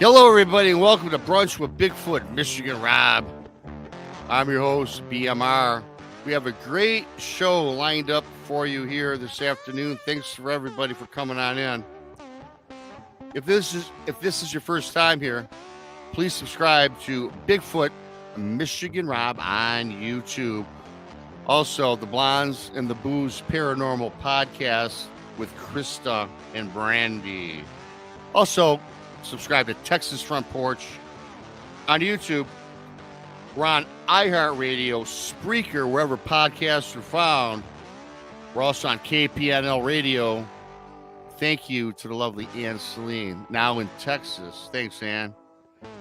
Hello, everybody, and welcome to Brunch with Bigfoot, Michigan Rob. I'm your host, BMR. We have a great show lined up for you here this afternoon. Thanks for everybody for coming on in. If this is your first time here, please subscribe to Bigfoot, Michigan Rob on YouTube. Also, the Blondes and the Booze Paranormal Podcast with Krista and Brandy. Also, subscribe to Texas Front Porch on YouTube. We're on iHeartRadio, Spreaker, wherever podcasts are found. We're also on KPNL Radio. Thank you to the lovely Selene, now in Texas. Thanks, Ann.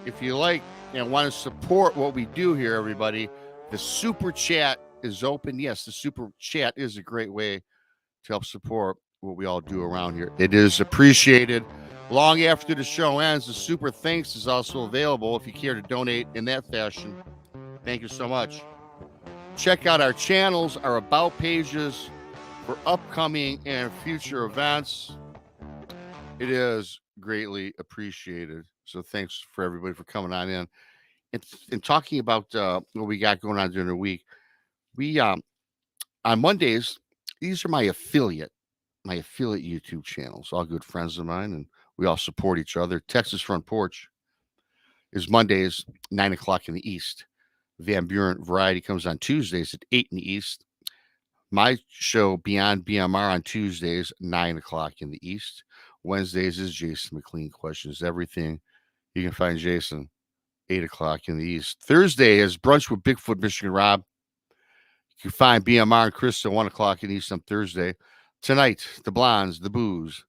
If you like and want to support what we do here, everybody, the Super Chat is open. Yes, the Super Chat is a great way to help support what we all do around here. It is appreciated. Long after the show ends, the Super Thanks is also available if you care to donate in that fashion. Thank you so much. Check out our channels, our About pages for upcoming and future events. It is greatly appreciated. So thanks for everybody for coming on in. And talking about what we got going on during the week, we on Mondays, these are my affiliate YouTube channels, all good friends of mine, and we all support each other. Texas Front Porch is Mondays, 9 o'clock in the East. Van Buren Variety comes on Tuesdays at 8 in the East. My show, Beyond BMR, on Tuesdays, 9 o'clock in the East. Wednesdays is Jason McLean Questions Everything. You can find Jason, 8 o'clock in the East. Thursday is Brunch with Bigfoot, Michigan Rob. You can find BMR and Krista, 1 o'clock in the East on Thursday. Tonight, the Blondes, the Booze,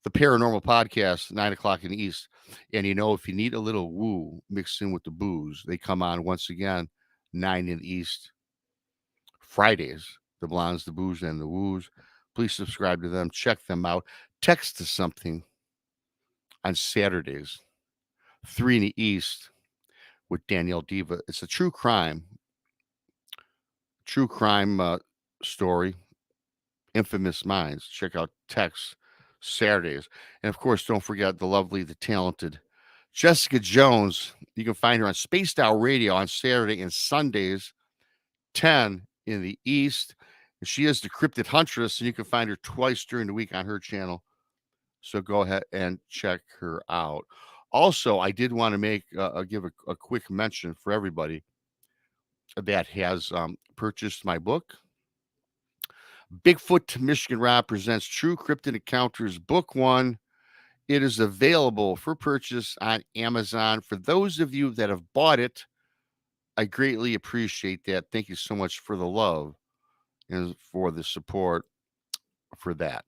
the Paranormal Podcast, 9 o'clock in the East. And if you need a little woo mixed in with the booze, they come on once again, 9 in the East. Fridays, the Blondes, the Booze, and the Woos. Please subscribe to them. Check them out. Text us something on Saturdays, 3 in the East with Danielle Diva. It's a true crime story, Infamous Minds. Check out Text Saturdays. And of course, don't forget the lovely, the talented Jessica Jones. You can find her on Spaced Out Radio on Saturday and Sundays, 10 in the East. And she is the Cryptid Huntress, and you can find her twice during the week on her channel. So go ahead and check her out. Also, I did want to give a quick mention for everybody that has purchased my book. Bigfoot to Michigan Rob presents True Cryptid Encounters, Book 1. It is available for purchase on Amazon. For those of you that have bought it, I greatly appreciate that. Thank you so much for the love and for the support for that.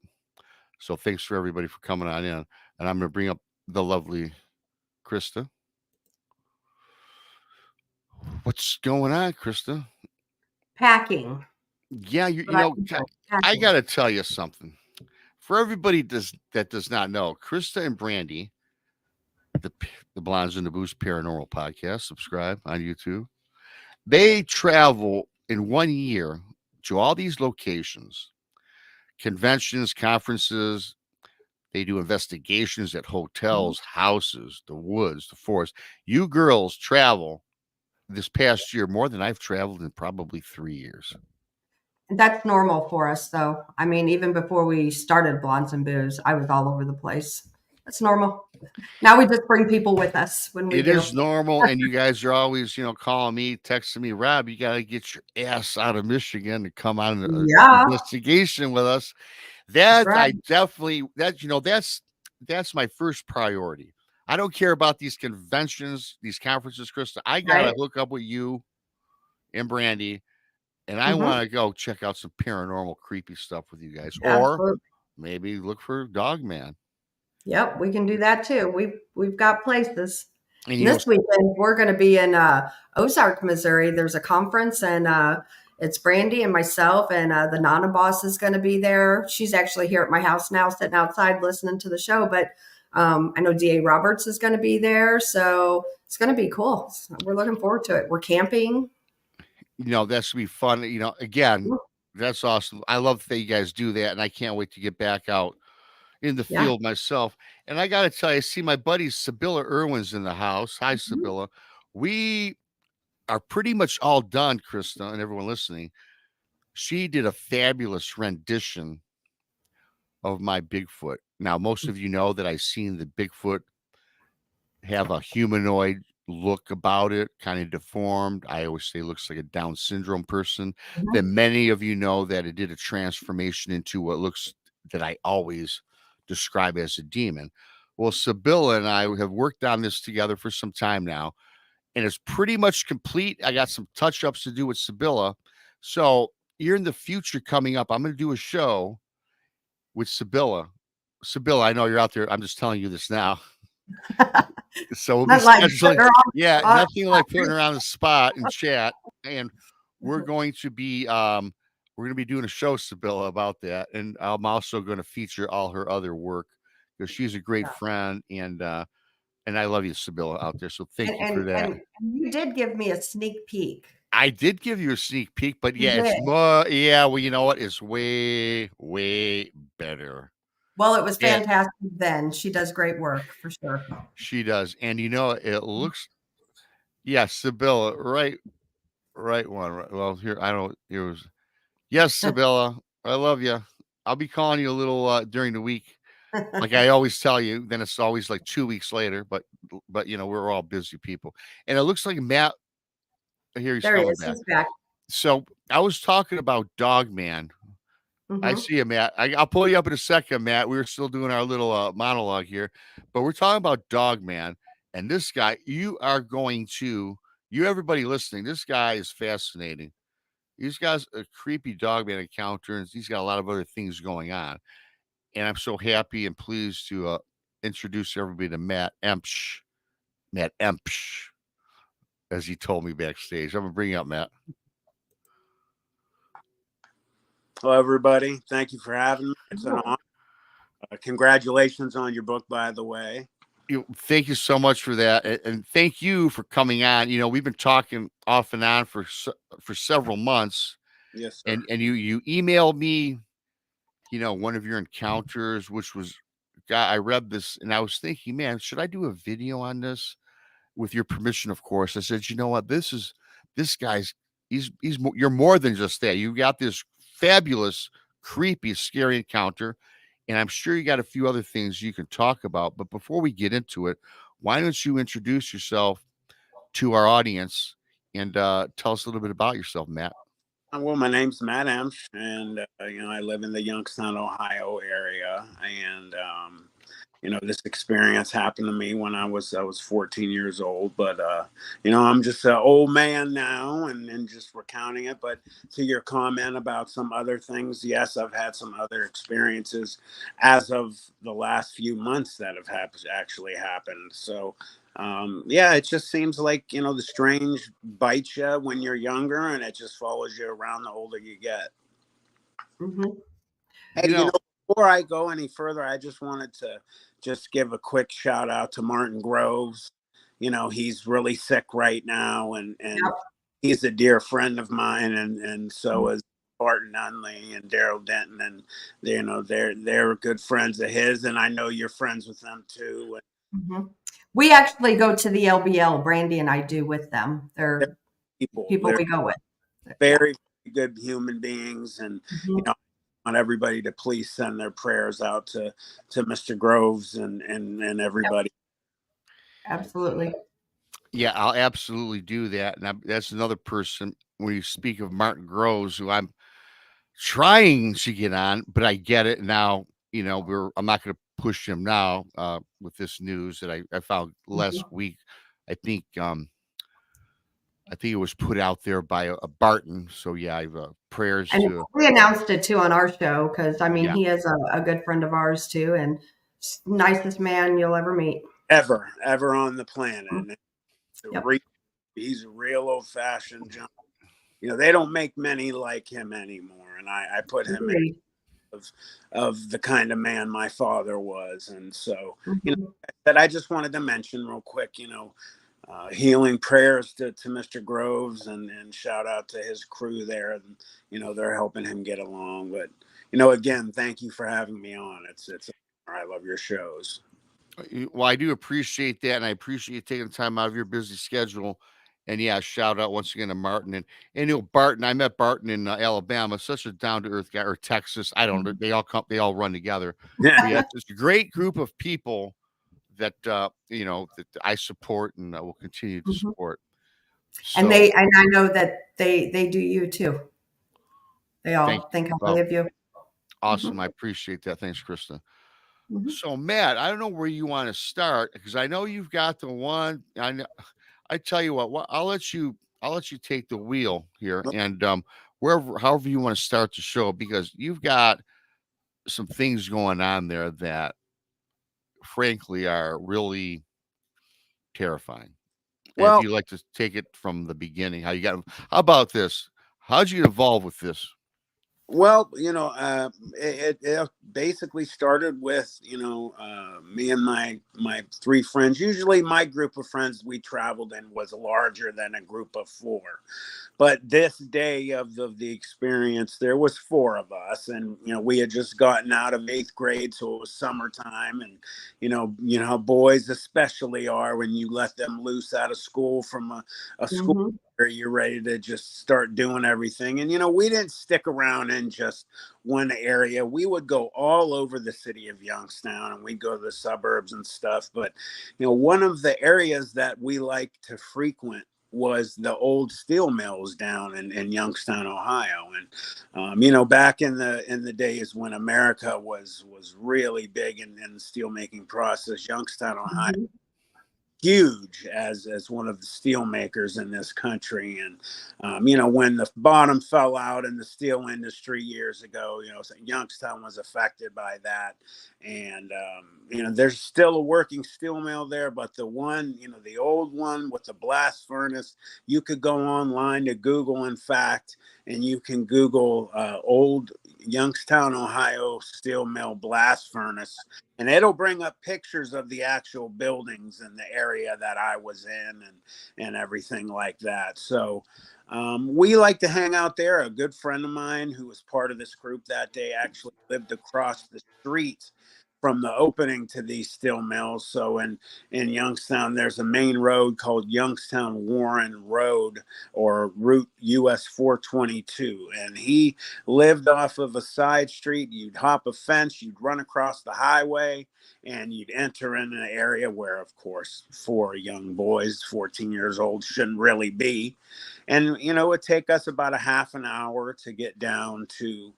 So thanks for everybody for coming on in. And I'm going to bring up the lovely Krista. What's going on, Krista? Packing. Yeah, I got to tell you something. For everybody that does not know, Krista and Brandy, the Blondes and the Booze Paranormal Podcast, subscribe on YouTube. They travel in 1 year to all these locations, conventions, conferences. They do investigations at hotels, houses, the woods, the forest. You girls travel this past year more than I've traveled in probably 3 years. That's normal for us, though. I mean, even before we started Blondes and Booze, I was all over the place. That's normal. Now we just bring people with us when we It is normal, and you guys are always, calling me, texting me, Rob, you got to get your ass out of Michigan to come on an investigation with us. That right. That's my first priority. I don't care about these conventions, these conferences, Krista. I got to hook up with you and Brandy. And I want to go check out some paranormal, creepy stuff with you guys. Or maybe look for Dogman. Yep, we can do that too. We've got places. And this weekend, we're going to be in Ozark, Missouri. There's a conference, and it's Brandy and myself, and the Nana boss is going to be there. She's actually here at my house now, sitting outside listening to the show. But I know D.A. Roberts is going to be there. So it's going to be cool. So we're looking forward to it. We're camping. That's going to be fun. Again, that's awesome. I love that you guys do that, and I can't wait to get back out in the Yeah. field myself. And I got to tell you, I see my buddy Sabela Irwin's in the house. Hi, Sabela. We are pretty much all done, Krista, and everyone listening. She did a fabulous rendition of my Bigfoot. Now, most of you know that I've seen the Bigfoot have a humanoid look about it, kind of deformed. I always say it looks like a Down syndrome person. Then many of you know that it did a transformation into what looks that I always describe as a demon. Well, Sibylla and I have worked on this together for some time now, and it's pretty much complete. I got some touch ups to do with Sibylla. So, here in the future coming up, I'm going to do a show with Sibylla. Sibylla, I know you're out there. I'm just telling you this now. So we'll be Not like scheduling. they're on Yeah, spot. nothing like putting her on the spot in chat. And we're going to be doing a show, Sibylla, about that. And I'm also going to feature all her other work because she's a great friend and I love you, Sibylla, out there. So thank you for that. And you did give me a sneak peek. I did give you a sneak peek, but You yeah, did. it's more. Yeah, well, you know what? It's way, way better. Well, it was Yeah, fantastic then. She does great work for sure. she does. And you know, it looks. Yeah, Sibylla, right one. Right, well, here I don't. It was. Yes, Sabela, I love you. I'll be calling you a little during the week, like I always tell you. Then it's always like 2 weeks later, but you know we're all busy people. And it looks like Matt. Here he's There he coming is. back. He's back. So I was talking about Dogman. I Mhm. see you, Matt. I'll pull you up in a second, Matt. We were still doing our little monologue here, but we're talking about Dogman. And this guy, you everybody listening, this guy is fascinating. He's got a creepy Dogman encounter, and he's got a lot of other things going on. And I'm so happy and pleased to introduce everybody to Matt Emch, as he told me backstage. I'm gonna bring you up, Matt. Hello, everybody. Thank you for having me. It's an honor. Congratulations on your book, by the way. Thank you so much for that, and thank you for coming on. You know, we've been talking off and on for several months, Yes, sir. and you emailed me, you know, one of your encounters, which was, God, I read this and I was thinking, man, should I do a video on this? With your permission, of course. I said, you know what, this guy's you're more than just that. You got this fabulous, creepy, scary encounter, and I'm sure you got a few other things you can talk about. But before we get into it, why don't you introduce yourself to our audience and tell us a little bit about yourself, Matt? Well, my name's Matt Emch, and I live in the Youngstown, Ohio area, and this experience happened to me when I was 14 years old. But I'm just an old man now, and just recounting it. But to your comment about some other things, yes, I've had some other experiences as of the last few months that have actually happened. So. It just seems like, the strange bites you when you're younger, and it just follows you around the older you get. Mhm. Hey, before I go any further, I just wanted to just give a quick shout out to Martin Groves. He's really sick right now, and Yep. he's a dear friend of mine, and so is Barton Nunley and Daryl Denton, and they're good friends of his, and I know you're friends with them too. Mhm. We actually go to the LBL. Brandy and I do with them. They're people They're we go with. Yeah. very good human beings, and Mhm. I want everybody to please send their prayers out to Mr. Groves and everybody. Absolutely. Yeah, I'll absolutely do that. And that's another person when you speak of Martin Groves, who I'm trying to get on, but I get it now. You know, I'm not going to push him now with this news that I found last week. I think it was put out there by a Barton. So yeah, I've prayers And to we announced it too on our show because yeah. he is a good friend of ours too, and nicest man you'll ever meet. Ever on the planet. And Yep. He's a real old-fashioned John. They don't make many like him anymore, and I put him in of the kind of man my father was. And so that I just wanted to mention real quick, healing prayers to Mr. Groves, and shout out to his crew there, and they're helping him get along. But again, thank you for having me on. It's I love your shows. Well, I do appreciate that, and I appreciate you taking the time out of your busy schedule. And yeah, shout out once again to Martin and Barton. I met Barton in Alabama. Such a down to earth guy, or Texas. I don't know. They all run together. But yeah, it's a great group of people that that I support and will continue to Mhm. support. And So I know that they do you too. They thank all you. think highly Well, of you. awesome. Mhm. I appreciate that. Thanks, Krista. Mhm. So Matt, I don't know where you want to start because I know you've got the one. I tell you what, I'll let you take the wheel here and wherever however you want to start the show because you've got some things going on there that frankly are really terrifying. And if Well, you like to take it from the beginning, how about this? How'd you get involved with this? Well, it basically started with me and my three friends. Usually, my group of friends we traveled in was larger than a group of four. But this day of the experience, there was four of us, and we had just gotten out of 8th grade, so it was summertime, and you know how boys especially are when you let them loose out of school from a school Mhm. where you're ready to just start doing everything. And we didn't stick around in just one area. We would go all over the city of Youngstown, and we'd go to the suburbs and stuff. But one of the areas that we like to frequent was the old steel mills down in Youngstown, Ohio. And back in the days when America was really big in the steel making process, Youngstown, Ohio, Mhm. huge as one of the steel makers in this country. And when the bottom fell out in the steel industry years ago, Youngstown was affected by that. And there's still a working steel mill there, but the one, the old one with the blast furnace, you could go online to Google, in fact, and you can Google old Youngstown, Ohio steel mill blast furnace, and it'll bring up pictures of the actual buildings and the area that I was in and everything like that. So we like to hang out there. A good friend of mine who was part of this group that day actually lived across the street from the opening to these steel mills. So in Youngstown, there's a main road called Youngstown Warren Road, or Route US 422. And he lived off of a side street. You'd hop a fence, you'd run across the highway, and you'd enter in an area where, of course, four young boys, 14 years old, shouldn't really be. And it would take us about a half an hour to get down to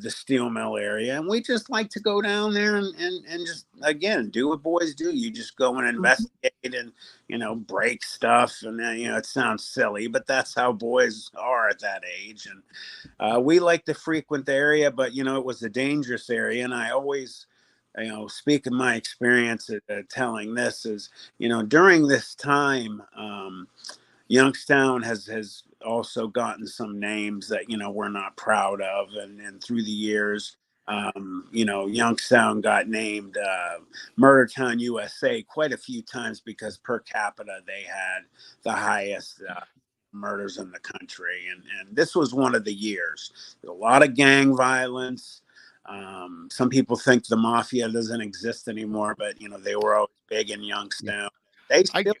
the steel mill area. And we just like to go down there and just, again, do what boys do. You just go and Mhm. investigate and break stuff. And then it sounds silly, but that's how boys are at that age. And we like to frequent the area, but it was a dangerous area. And I always, speaking my experience telling this is, during this time, Youngstown has also gotten some names that we're not proud of, and through the years, Youngstown got named Murder Town, USA, quite a few times because per capita they had the highest murders in the country, and this was one of the years. A lot of gang violence. Some people think the mafia doesn't exist anymore, but they were always big in Yeah. Youngstown. They I still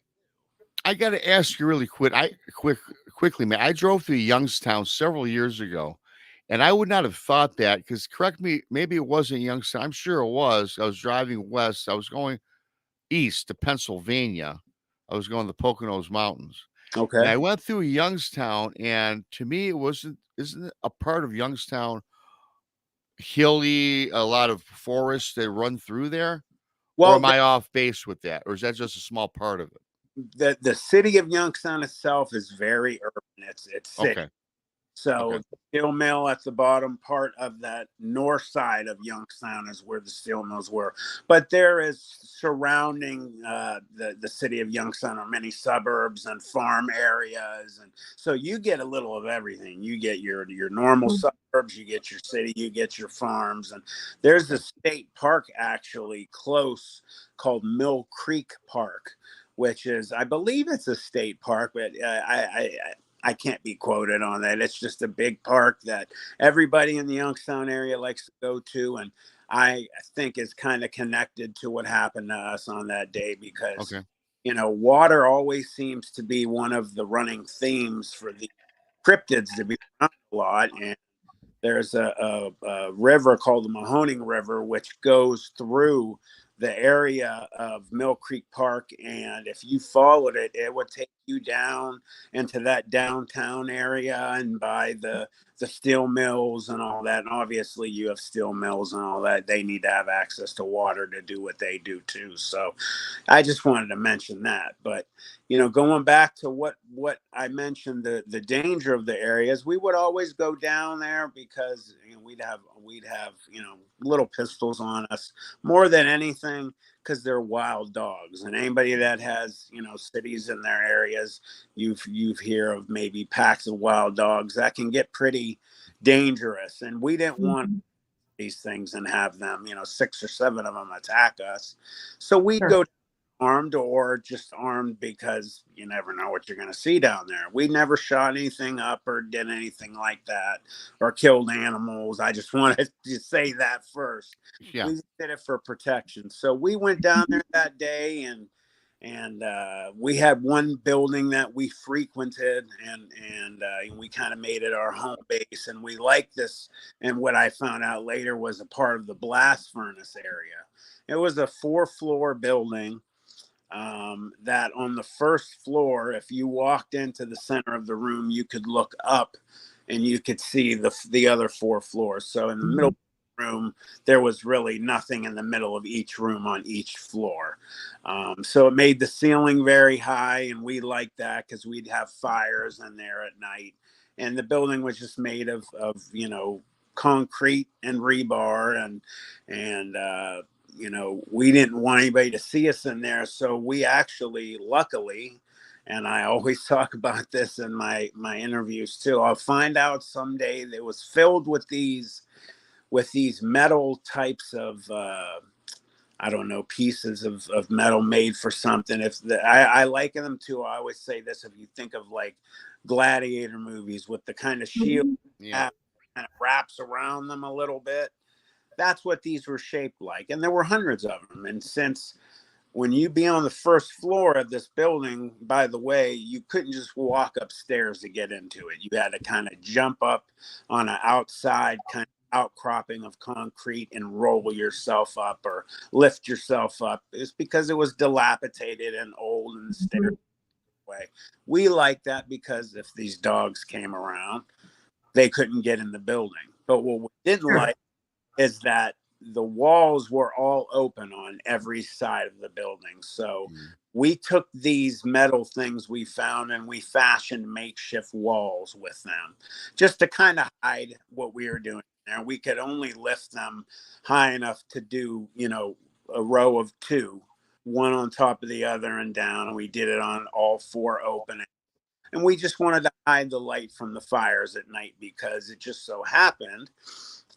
I got to ask you really quickly, man. I drove through Youngstown several years ago, and I would not have thought that because correct me, maybe it wasn't Youngstown. I'm sure it was. I was driving west. I was going east to Pennsylvania. I was going to the Poconos Mountains, and okay. I went through Youngstown. And to me, it wasn't. Isn't it a part of Youngstown hilly? A lot of forests that run through there, or Well, am I off base with that, or is that just a small part of it? the city of Youngstown itself is very urban. It's city. Okay. So Okay. the steel mill at the bottom part of that north side of Youngstown is where the steel mills were. But there is surrounding the city of Youngstown are many suburbs and farm areas, and so you get a little of everything. You get your normal suburbs, you get your city, you get your farms, and there's a Okay. state park actually close called Mill Creek Park, which is, I believe it's a state park, but I can't be quoted on that. It's just a big park that everybody in the Youngstown area likes to go to. And I think is kind of connected to what happened to us on that day, because, Okay. you know, water always seems to be one of the running themes for the cryptids to be around a lot. And there's a river called the Mahoning River, which goes through the area of Mill Creek Park. And if you followed it, it would take you down into that downtown area and by the steel mills and all that. And obviously you have steel mills and all that. They need to have access to water to do what they do too. So I just wanted to mention that. But, you know, going back to what I mentioned, the danger of the areas, we would always go down there because, you know, we'd have you know, little pistols on us more than anything, because they're wild dogs. And anybody that has, you know, cities in their areas, you've hear of maybe packs of wild dogs that can get pretty dangerous. And we didn't want these things and have them, you know, 6 or 7 of them attack us. So we'd Sure. go armed, or just armed, because you never know what you're going to see down there. We never shot anything up or did anything like that or killed animals. I just wanted to say that first. Yeah. We did it for protection. So we went down there that day, and we had one building that we frequented, and we kind of made it our home base, and we liked this. And what I found out later was a part of the blast furnace area. It was a 4-floor building, that on the first floor, if you walked into the center of the room, you could look up and you could see the other 4 floors. So in the middle of the room, there was really nothing in the middle of each room on each floor. So it made the ceiling very high, and we liked that because we'd have fires in there at night. And the building was just made of you know, concrete and rebar, and you know, we didn't want anybody to see us in there. So we actually, luckily, and I always talk about this in my interviews too, I'll find out someday that it was filled with these metal types of I don't know, pieces of metal made for something. I liken them to, I always say this, if you think of like gladiator movies with the kind of shield Yeah. kind of wraps around them a little bit, that's what these were shaped like. And there were hundreds of them. And since when you be on the first floor of this building, by the way, you couldn't just walk upstairs to get into it. You had to kind of jump up on an outside kind of outcropping of concrete and roll yourself up or lift yourself up. It's because it was dilapidated and old and stairway. We like that because if these dogs came around, they couldn't get in the building. But what we didn't Sure. like is that the walls were all open on every side of the building. So we took these metal things we found and we fashioned makeshift walls with them just to kind of hide what we were doing there. We could only lift them high enough to do, you know, a row of 2, one on top of the other and down. And we did it on all 4 openings. And we just wanted to hide the light from the fires at night, because it just so happened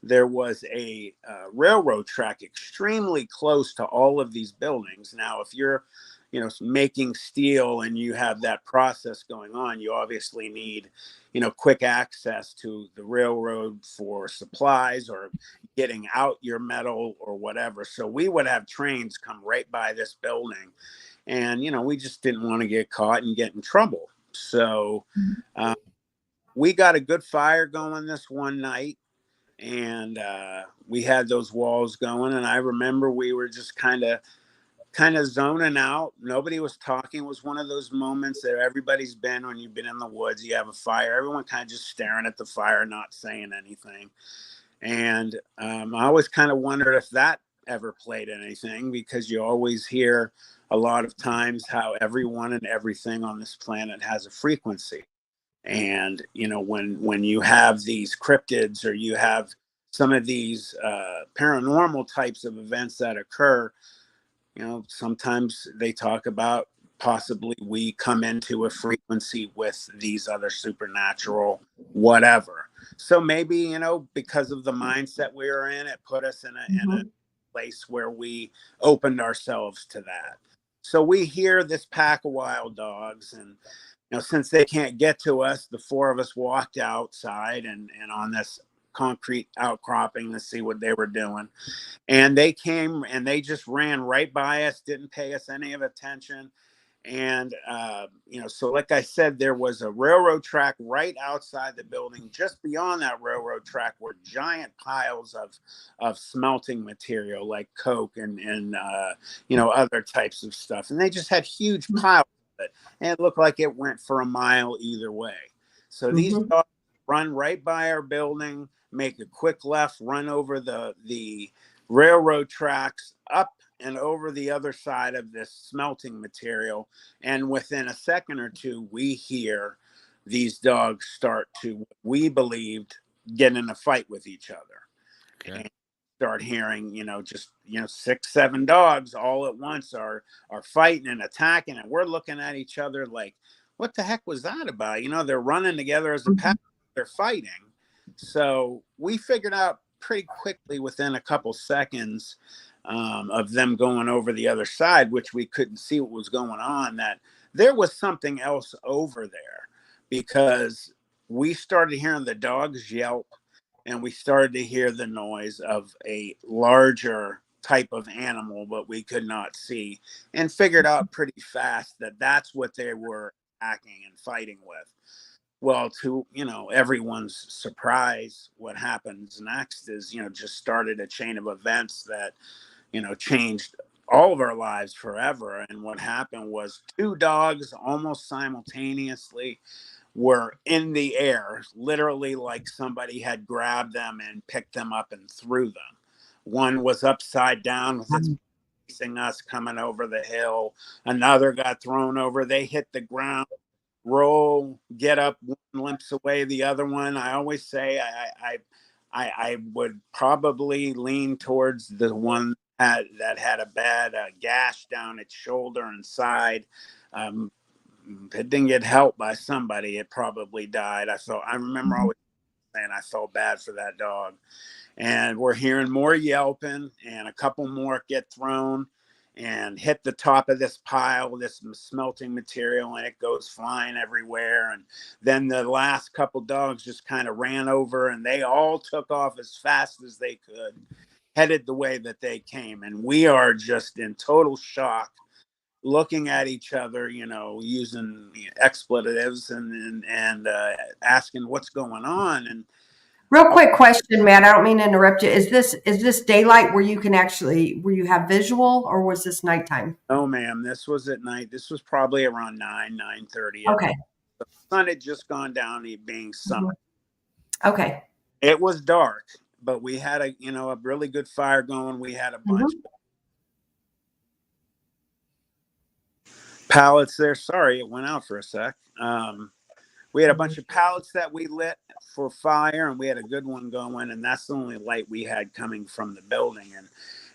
there was a railroad track extremely close to all of these buildings. Now, if you're, you know, making steel and you have that process going on, you obviously need, you know, quick access to the railroad for supplies or getting out your metal or whatever. So we would have trains come right by this building, and, you know, we just didn't want to get caught and get in trouble. So we got a good fire going this one night, and we had those walls going, and I remember we were just kind of zoning out. Nobody was talking. It was one of those moments that everybody's been when you've been in the woods, you have a fire, everyone kind of just staring at the fire, not saying anything. And I always kind of wondered if that ever played anything, because you always hear a lot of times how everyone and everything on this planet has a frequency. And, you know, when you have these cryptids or you have some of these paranormal types of events that occur, you know, sometimes they talk about possibly we come into a frequency with these other supernatural whatever. So maybe, you know, because of the mindset we were in, it put us in a place where we opened ourselves to that. So we hear this pack of wild dogs, and, you know, since they can't get to us, the 4 of us walked outside, and on this concrete outcropping to see what they were doing. And they came and they just ran right by us, didn't pay us any of attention. And, so like I said, there was a railroad track right outside the building. Just beyond that railroad track were giant piles of smelting material like coke and other types of stuff. And they just had huge piles of it. And it looked like it went for a mile either way. So these dogs run right by our building, make a quick left, run over the railroad tracks, up and over the other side of this smelting material. And within a second or two, we hear these dogs start to, we believed, get in a fight with each other. Okay. And start hearing, 6, 7 dogs all at once are fighting and attacking. And we're looking at each other like, what the heck was that about? They're running together as a pack, they're fighting. So we figured out pretty quickly within a couple seconds of them going over the other side, which we couldn't see what was going on, that there was something else over there, because we started hearing the dogs yelp and we started to hear the noise of a larger type of animal, but we could not see, and figured out pretty fast that that's what they were attacking and fighting with. Well, to, everyone's surprise, what happens next is, just started a chain of events that, changed all of our lives forever. And what happened was 2 dogs almost simultaneously were in the air, literally like somebody had grabbed them and picked them up and threw them. One was upside down with its facing us coming over the hill. Another got thrown over. They hit the ground, roll, get up, one limps away, the other one. I always say I would probably lean towards the one that had a bad gash down its shoulder and side. If it didn't get help by somebody, it probably died. I remember always saying I felt bad for that dog. And we're hearing more yelping, and a couple more get thrown and hit the top of this pile, this smelting material, and it goes flying everywhere. And then the last couple dogs just kind of ran over, and they all took off as fast as they could, headed the way that they came. And we are just in total shock, looking at each other, using expletives and asking what's going on. And real quick question, Matt, I don't mean to interrupt you. Is this daylight where you have visual, or was this nighttime? Oh, ma'am, this was at night. This was probably around 9:30. Okay. The sun had just gone down, it being summer. Okay. It was dark, but we had a really good fire going. We had a bunch of pallets there. Sorry, it went out for a sec. We had a bunch of pallets that we lit for fire, and we had a good one going, and that's the only light we had coming from the building.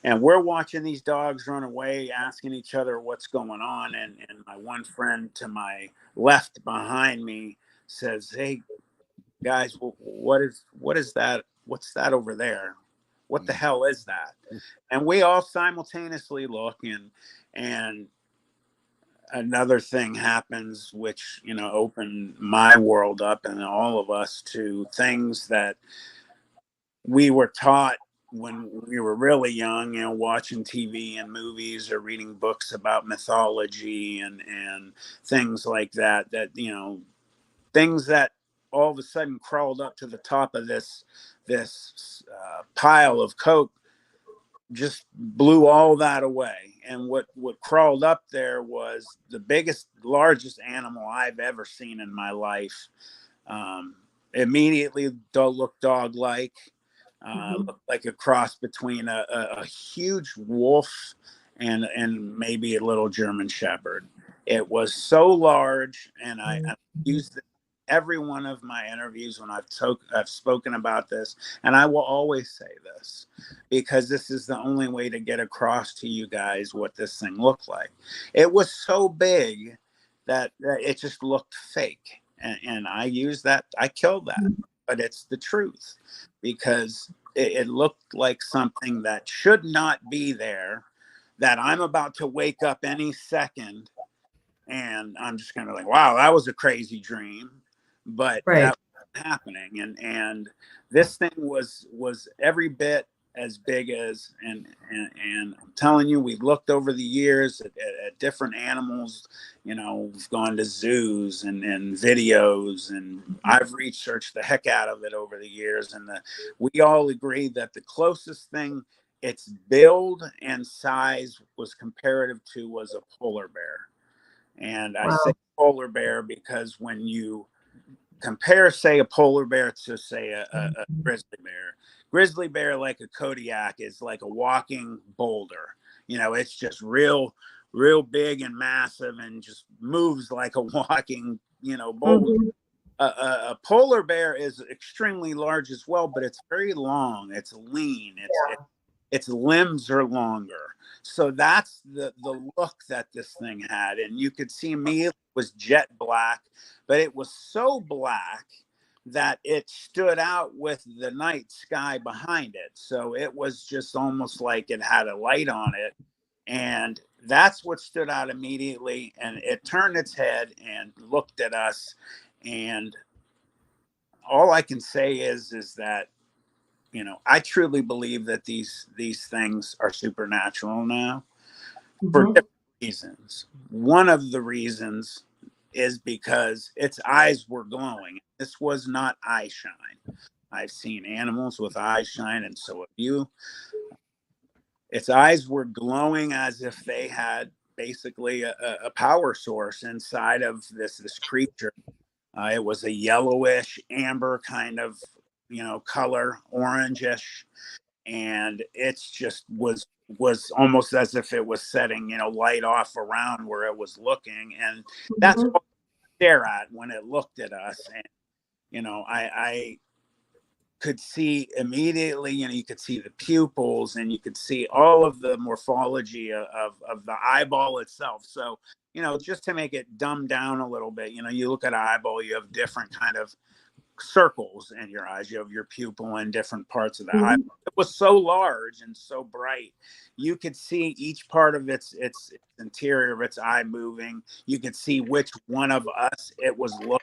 And we're watching these dogs run away, asking each other what's going on. And my one friend to my left behind me says, "Hey guys, what is that? What's that over there? What the hell is that?" And we all simultaneously look, and another thing happens, which, opened my world up and all of us to things that we were taught when we were really young, watching TV and movies or reading books about mythology and things like that, things that all of a sudden crawled up to the top of this pile of coke, just blew all that away. And what crawled up there was the largest animal I've ever seen in my life. Immediately looked dog-like, looked like a cross between a huge wolf and maybe a little German Shepherd. It was so large, and I used every one of my interviews when I've spoken about this, and I will always say this because this is the only way to get across to you guys what this thing looked like. It was so big that it just looked fake, and I used that. I killed that, but it's the truth, because it looked like something that should not be there, that I'm about to wake up any second, and I'm just gonna like, wow, that was a crazy dream. But right. That happening. And this thing was every bit as big as, and I'm telling you, we've looked over the years at different animals. You know, we've gone to zoos and videos, and I've researched the heck out of it over the years. And we all agree that the closest thing its build and size was comparative to was a polar bear. And I say polar bear because when you compare, say, a polar bear to, say, a grizzly bear, like a Kodiak, is like a walking boulder. You know, it's just real big and massive and just moves like a walking, you know, boulder. A polar bear is extremely large as well, but it's very long. It's lean. Its limbs are longer. So that's the look that this thing had. And you could see immediately it was jet black, but it was so black that it stood out with the night sky behind it. So it was just almost like it had a light on it. And that's what stood out immediately. And it turned its head and looked at us. And all I can say is that, you know, I truly believe that these things are supernatural now for different reasons. One of the reasons is because its eyes were glowing. This was not eye shine. I've seen animals with eye shine, and so have you. Its eyes were glowing as if they had basically a power source inside of this creature. It was a yellowish amber kind of, you know, color, orangish, and it's just was almost as if it was setting, you know, light off around where it was looking. And that's what I stare at when it looked at us. And, you know, I could see immediately, you know, you could see the pupils and you could see all of the morphology of the eyeball itself. So, you know, just to make it dumbed down a little bit, you know, you look at an eyeball, you have different kind of circles in your eyes. You have your pupil in different parts of the eye. It was so large and so bright, you could see each part of its interior of its eye moving. You could see which one of us it was looking.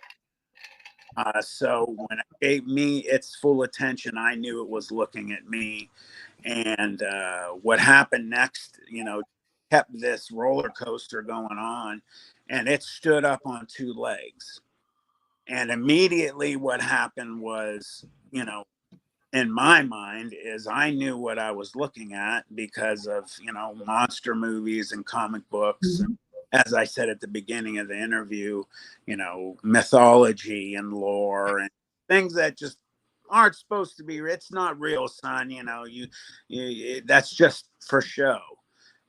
So when it gave me its full attention, I knew it was looking at me. And what happened next, you know, kept this roller coaster going on. And it stood up on two legs. And immediately what happened was, you know, in my mind is I knew what I was looking at because of, you know, monster movies and comic books. And as I said at the beginning of the interview, you know, mythology and lore and things that just aren't supposed to be. It's not real, son. You know, that's just for show.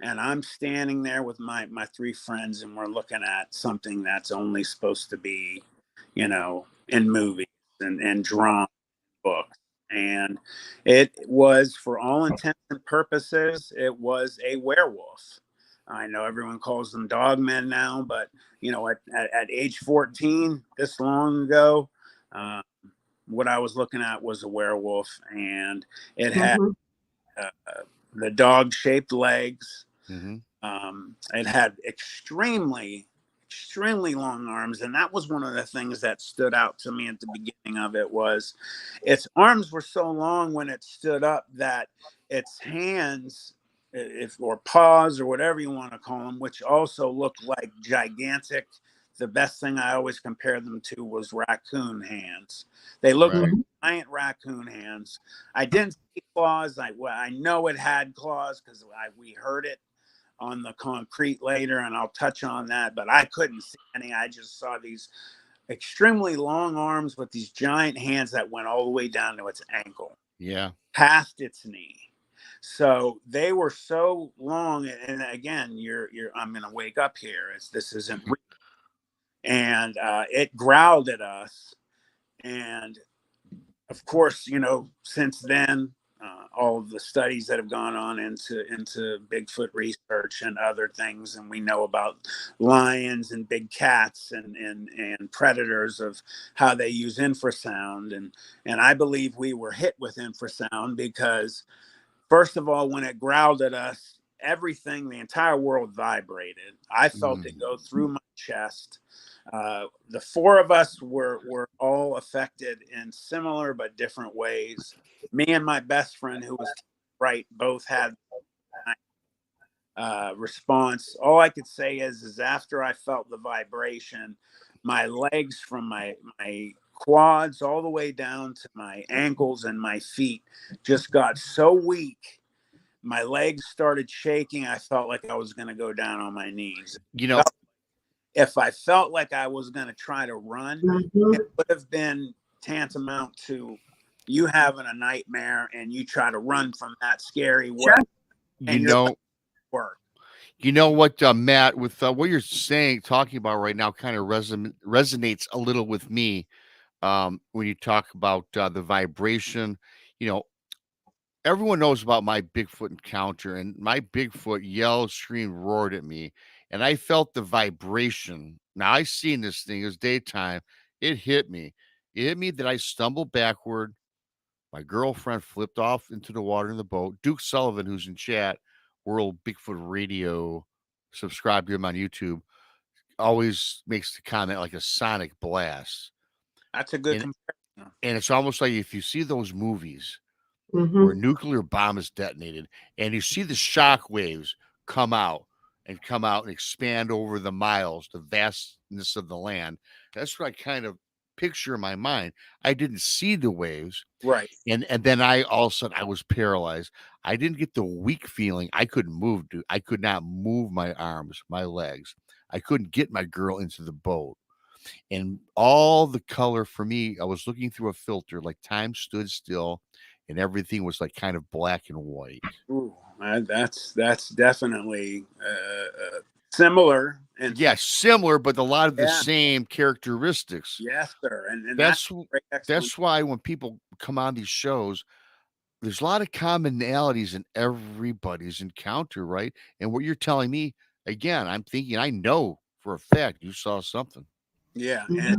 And I'm standing there with my three friends, and we're looking at something that's only supposed to be, you know, in movies and drama books. And it was, for all intents and purposes, it was a werewolf. I know everyone calls them dogmen now, but, you know, at age 14, this long ago, what I was looking at was a werewolf, and it had the dog-shaped legs. It had extremely long arms, and that was one of the things that stood out to me at the beginning of it. Was its arms were so long when it stood up that its hands, or paws, or whatever you want to call them, which also looked like gigantic. The best thing I always compared them to was raccoon hands. They looked like giant raccoon hands. I didn't see claws. I know it had claws because we heard it on the concrete later, and I'll touch on that, but I couldn't see any. I just saw these extremely long arms with these giant hands that went all the way down to its ankle, past its knee. So they were so long. And again, I'm going to wake up here. This isn't real. And it growled at us. And of course, you know, since then, all of the studies that have gone on into Bigfoot research and other things, and we know about lions and big cats and predators, of how they use infrasound, and I believe we were hit with infrasound because, first of all, when it growled at us, the entire world vibrated. I felt it go through my chest. The four of us were all affected in similar but different ways. Me and my best friend, who was right, both had response. All I could say is after I felt the vibration, my legs from my quads all the way down to my ankles and my feet just got so weak. My legs started shaking. I felt like I was going to go down on my knees. You know, if I felt like I was going to try to run, it would have been tantamount to you having a nightmare and you try to run from that scary world. You know what, Matt, with what you're talking about right now kind of resonates a little with me. When you talk about the vibration, everyone knows about my Bigfoot encounter, and my Bigfoot yelled, screamed, roared at me, and I felt the vibration. Now I seen this thing. It was daytime. It hit me. It hit me that I stumbled backward. My girlfriend flipped off into the water in the boat. Duke Sullivan, who's in chat, World Bigfoot Radio, subscribe to him on YouTube, always makes the comment like a sonic blast. That's a good comparison. And it's almost like if you see those movies where a nuclear bomb is detonated and you see the shock waves come out and expand over the miles, the vastness of the land. That's what I kind of picture in my mind. I didn't see the waves. Right. And then all of a sudden I was paralyzed. I didn't get the weak feeling. I couldn't move, dude. I could not move my arms, my legs. I couldn't get my girl into the boat. And all the color for me, I was looking through a filter, like time stood still and everything was like kind of black and white. Ooh, that's definitely similar. And similar, but a lot of the same characteristics. Yes, sir. And that's why when people come on these shows, there's a lot of commonalities in everybody's encounter, right? And what you're telling me, again, I'm thinking, I know for a fact you saw something. Yeah. And,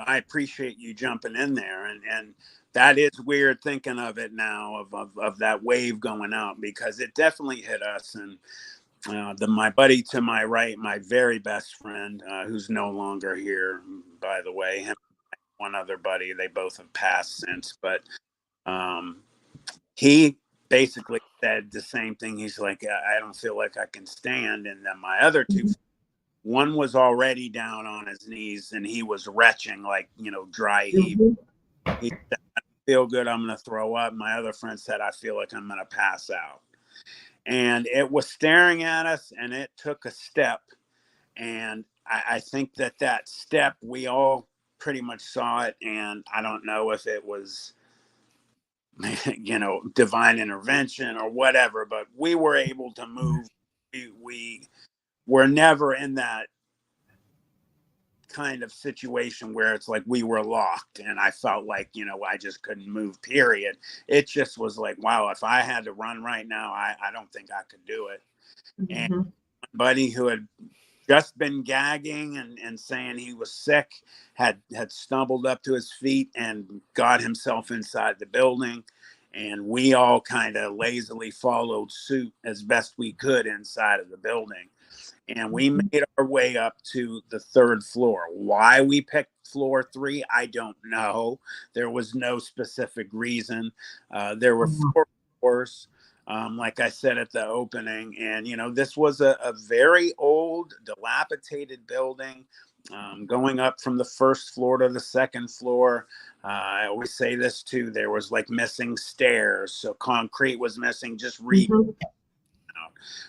I appreciate you jumping in there. And that is weird thinking of it now, of that wave going out, because it definitely hit us. And my buddy to my right, my very best friend, who's no longer here, by the way, him, one other buddy, they both have passed since, but he basically said the same thing. He's like, I don't feel like I can stand. And then my other two, one was already down on his knees and he was retching, like, dry heave. He said, I feel good, I'm going to throw up. My other friend said, I feel like I'm going to pass out. And it was staring at us, and it took a step. And I think that step, we all pretty much saw it. And I don't know if it was, divine intervention or whatever, but we were able to move. We were never in that kind of situation where it's like we were locked and I felt like, I just couldn't move, period. It just was like, wow, if I had to run right now, I don't think I could do it. And my buddy who had just been gagging and saying he was sick had stumbled up to his feet and got himself inside the building. And we all kind of lazily followed suit as best we could inside of the building. And we made our way up to the third floor. Why we picked floor 3, I don't know. There was no specific reason. There were 4 floors, like I said at the opening. And, this was a very old, dilapidated building. Going up from the first floor to the second floor. I always say this too. There was like missing stairs. So concrete was missing, just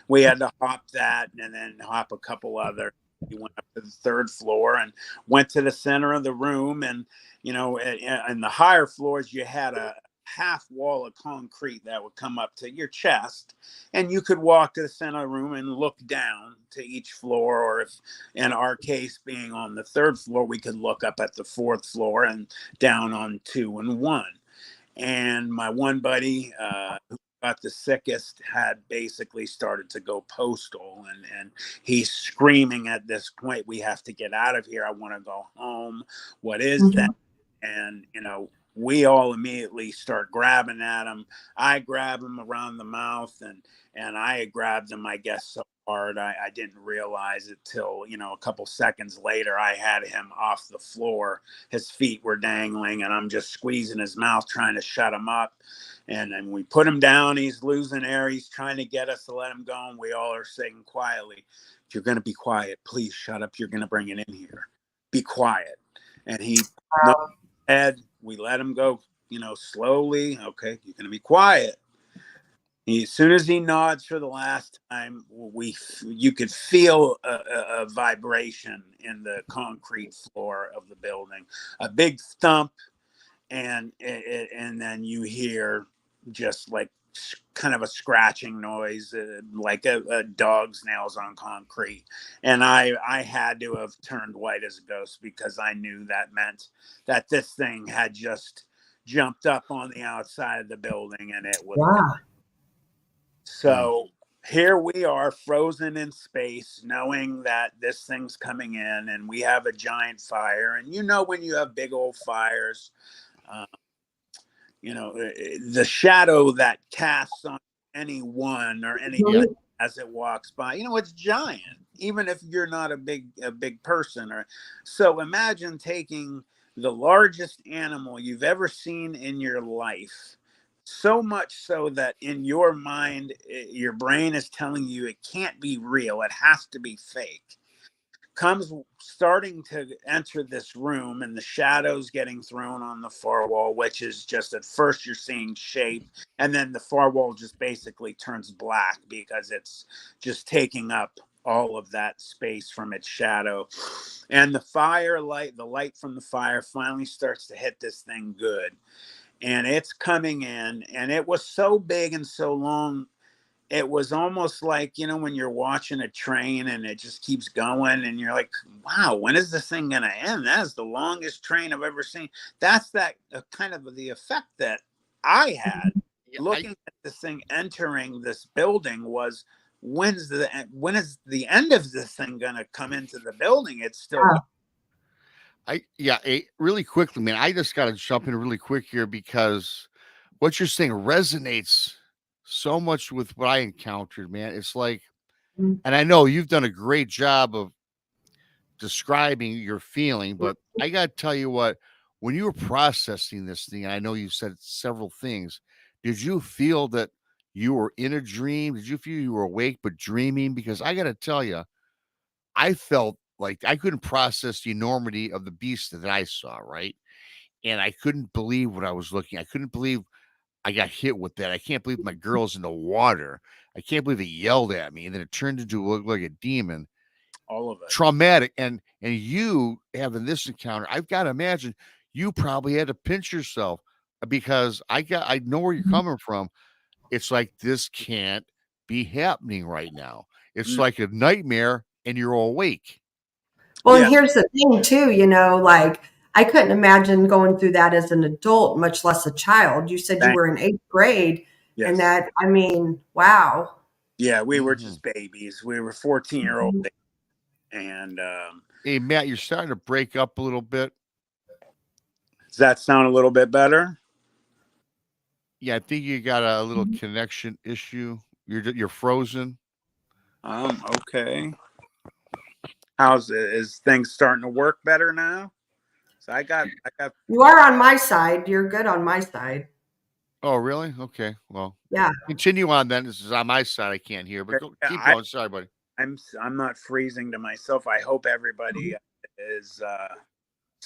we had to hop that and then hop a couple other. We went up to the third floor and went to the center of the room. And, in the higher floors, you had a half wall of concrete that would come up to your chest. And you could walk to the center of the room and look down to each floor. Or if, in our case, being on the third floor, we could look up at the fourth floor and down on 2 and 1. And my one buddy, who got the sickest, had basically started to go postal, and he's screaming at this point, we have to get out of here, I want to go home, what is that? And we all immediately start grabbing at him. I grab him around the mouth, and I grabbed him, I guess, so hard I didn't realize it till, a couple seconds later. I had him off the floor. His feet were dangling, and I'm just squeezing his mouth, trying to shut him up. And then we put him down. He's losing air. He's trying to get us to let him go. And we all are saying quietly, if you're going to be quiet, please shut up. You're going to bring it in here. Be quiet. And he nodded his head. We let him go, slowly. Okay, you're going to be quiet. As soon as he nods for the last time, you could feel a vibration in the concrete floor of the building, a big thump, and then you hear just like kind of a scratching noise, like a dog's nails on concrete. And I had to have turned white as a ghost, because I knew that meant that this thing had just jumped up on the outside of the building, and it was. Yeah. So here we are, frozen in space, knowing that this thing's coming in, and we have a giant fire. And when you have big old fires, the shadow that casts on anyone or anything as it walks by, it's giant, even if you're not a big person. Or so imagine taking the largest animal you've ever seen in your life, so much so that in your mind, your brain is telling you it can't be real, it has to be fake, comes starting to enter this room, and the shadows getting thrown on the far wall, which is just, at first you're seeing shape, and then the far wall just basically turns black because it's just taking up all of that space from its shadow. And the light from the fire finally starts to hit this thing good. And it's coming in, and it was so big and so long. It was almost like, when you're watching a train and it just keeps going, and you're like, wow, when is this thing going to end? That is the longest train I've ever seen. That's that kind of the effect that I had looking at this thing entering this building was, when is the end of this thing going to come into the building? It's still really quickly, man. I just got to jump in really quick here, because what you're saying resonates so much with what I encountered, man. It's like, and I know you've done a great job of describing your feeling, but I got to tell you what, when you were processing this thing, and I know you said several things, did you feel that you were in a dream? Did you feel you were awake but dreaming? Because I got to tell you, I felt like I couldn't process the enormity of the beast that I saw, right? And I couldn't believe what I was looking. I couldn't believe I got hit with that. I can't believe my girl's in the water. I can't believe he yelled at me, and then it turned into look like a demon. all of it. Traumatic. And you having this encounter, I've got to imagine you probably had to pinch yourself, because I know where you're coming from. It's like, this can't be happening right now. It's like a nightmare, and you're awake. Well, and here's the thing too, like, I couldn't imagine going through that as an adult, much less a child. You said you were in 8th grade, and that, wow. Yeah, we were just babies. We were 14-year-old. And hey, Matt, you're starting to break up a little bit. Does that sound a little bit better? Yeah, I think you got a little connection issue. You're frozen. Okay. Is things starting to work better now? So I got. You are on my side. You're good on my side. Oh, really? Okay. Well, yeah. Continue on then. This is on my side. I can't hear, but keep going. Sorry, buddy. I'm not freezing to myself. I hope everybody is.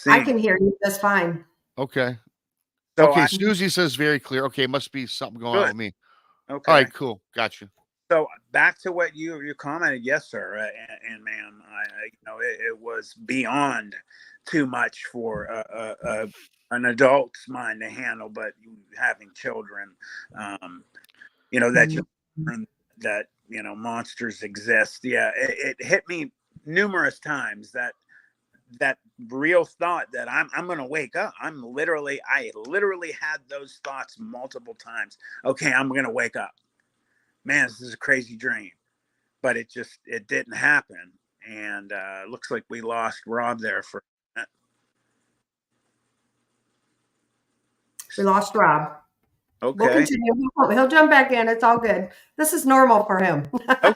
I can hear you just fine. Okay. So Susie says very clear. Okay, must be something going on with me. Okay. All right, cool. Gotcha. So back to what you commented, yes, sir, and ma'am. It was beyond too much for an adult's mind to handle, but having children, that you learn that monsters exist. Yeah, it hit me numerous times that real thought that I'm going to wake up. I literally had those thoughts multiple times. Okay, I'm going to wake up. Man, this is a crazy dream, but it didn't happen. And looks like we lost Rob there for a minute. We lost Rob. We'll Okay. continue. He'll jump back in. It's all good. This is normal for him. Okay.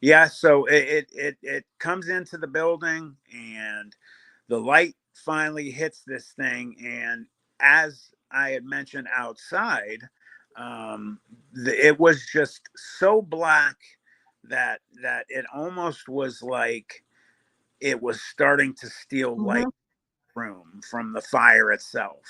Yeah, so it comes into the building, and the light finally hits this thing, and as I had mentioned outside, it was just so black that it almost was like it was starting to steal light room from the fire itself.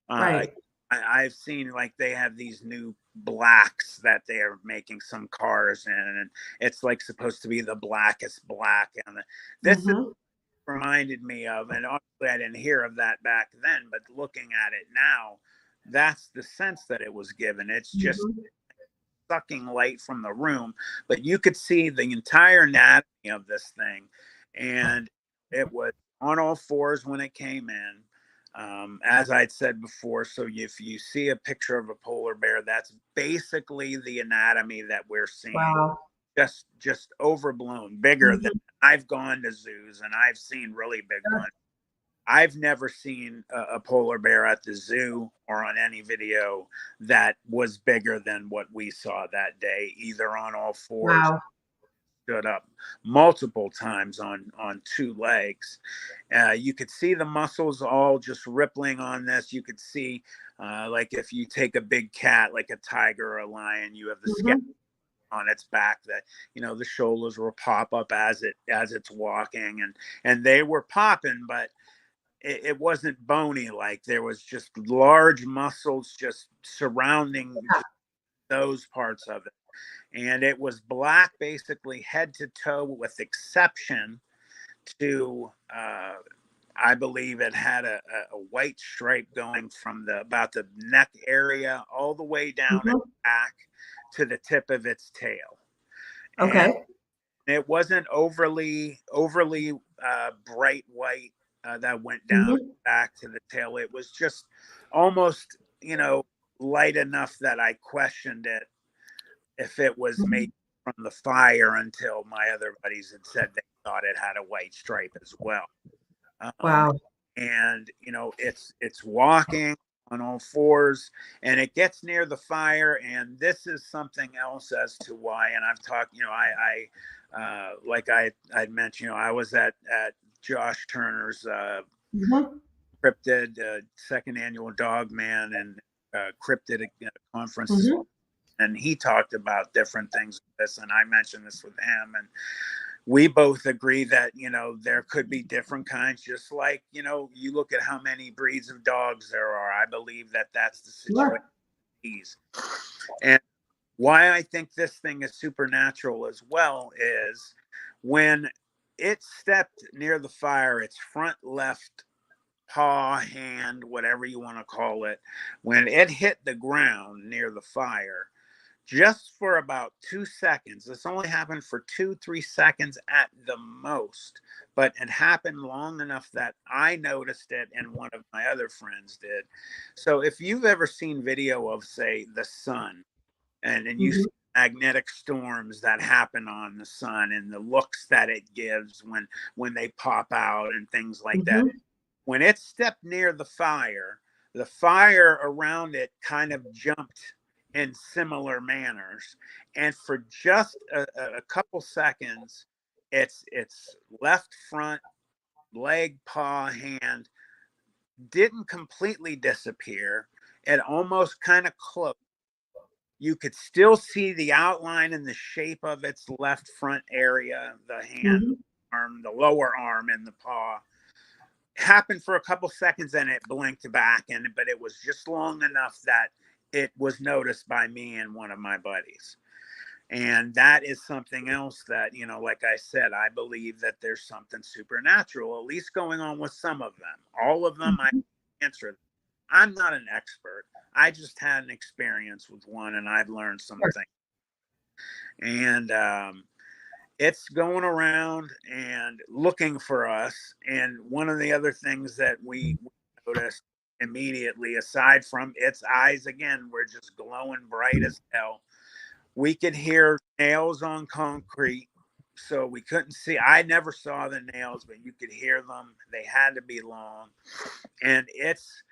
Uh, Right. I've seen like they have these new blacks that they are making some cars in, and it's like supposed to be the blackest black. And this is Mm-hmm. reminded me of, and honestly, I didn't hear of that back then, but looking at it now, that's the sense that it was given. It's just Mm-hmm. sucking light from the room, but you could see the entire anatomy of this thing, and it was on all fours when it came in. As I'd said before, so if you see a picture of a polar bear, that's basically the anatomy that we're seeing. Wow. Just overblown, bigger than. Mm-hmm. I've gone to zoos and I've seen really big ones. I've never seen a polar bear at the zoo or on any video that was bigger than what we saw that day, either on all fours, Wow. stood up multiple times on two legs. You could see the muscles all just rippling on this. You could see, like if you take a big cat, like a tiger or a lion, you have the skin Mm-hmm. on its back that the shoulders will pop up as it's walking, and they were popping, but it wasn't bony. Like there was just large muscles just surrounding just those parts of it, and it was black basically head to toe, with exception to I believe it had a white stripe going from about the neck area all the way down its Mm-hmm. back to the tip of its tail, and Okay. it wasn't overly bright white that went down Mm-hmm. back to the tail. It was just almost light enough that I questioned it if it was Mm-hmm. made from the fire, until my other buddies had said they thought it had a white stripe as well. um, Wow. and it's walking on all fours, and it gets near the fire, and this is something else as to why. And I've talked, like I'd mentioned, I was at Josh Turner's Mm-hmm. Cryptid second annual Dogman and Cryptid conference, Mm-hmm. and he talked about different things with this, and I mentioned this with him, and we both agree that there could be different kinds, just like you look at how many breeds of dogs there are. I believe that that's the situation. Sure. And why I think this thing is supernatural as well is when it stepped near the fire, its front left paw, hand, whatever you want to call it, when it hit the ground near the fire, just for about 2 seconds. This only happened for 2-3 seconds at the most, but it happened long enough that I noticed it and one of my other friends did. So if you've ever seen video of, say, the sun, and you see Mm-hmm. magnetic storms that happen on the sun, and the looks that it gives when they pop out and things like that, Mm-hmm. when it stepped near the fire around it kind of jumped in similar manners. And for just a couple seconds, its left front leg, paw, hand didn't completely disappear. It almost kind of closed. You could still see the outline and the shape of its left front area, the hand, Mm-hmm. arm, the lower arm, and the paw. Happened for a couple seconds, and it blinked back, but it was just long enough that it was noticed by me and one of my buddies. And that is something else that, like I said, I believe that there's something supernatural at least going on with some of them. All of them, I answer. I'm not an expert. I just had an experience with one, and I've learned Sure. something. And it's going around and looking for us. And one of the other things that we noticed immediately, aside from its eyes again were just glowing bright as hell, we could hear nails on concrete so we couldn't see. I never saw the nails, but you could hear them. They had to be long. And it's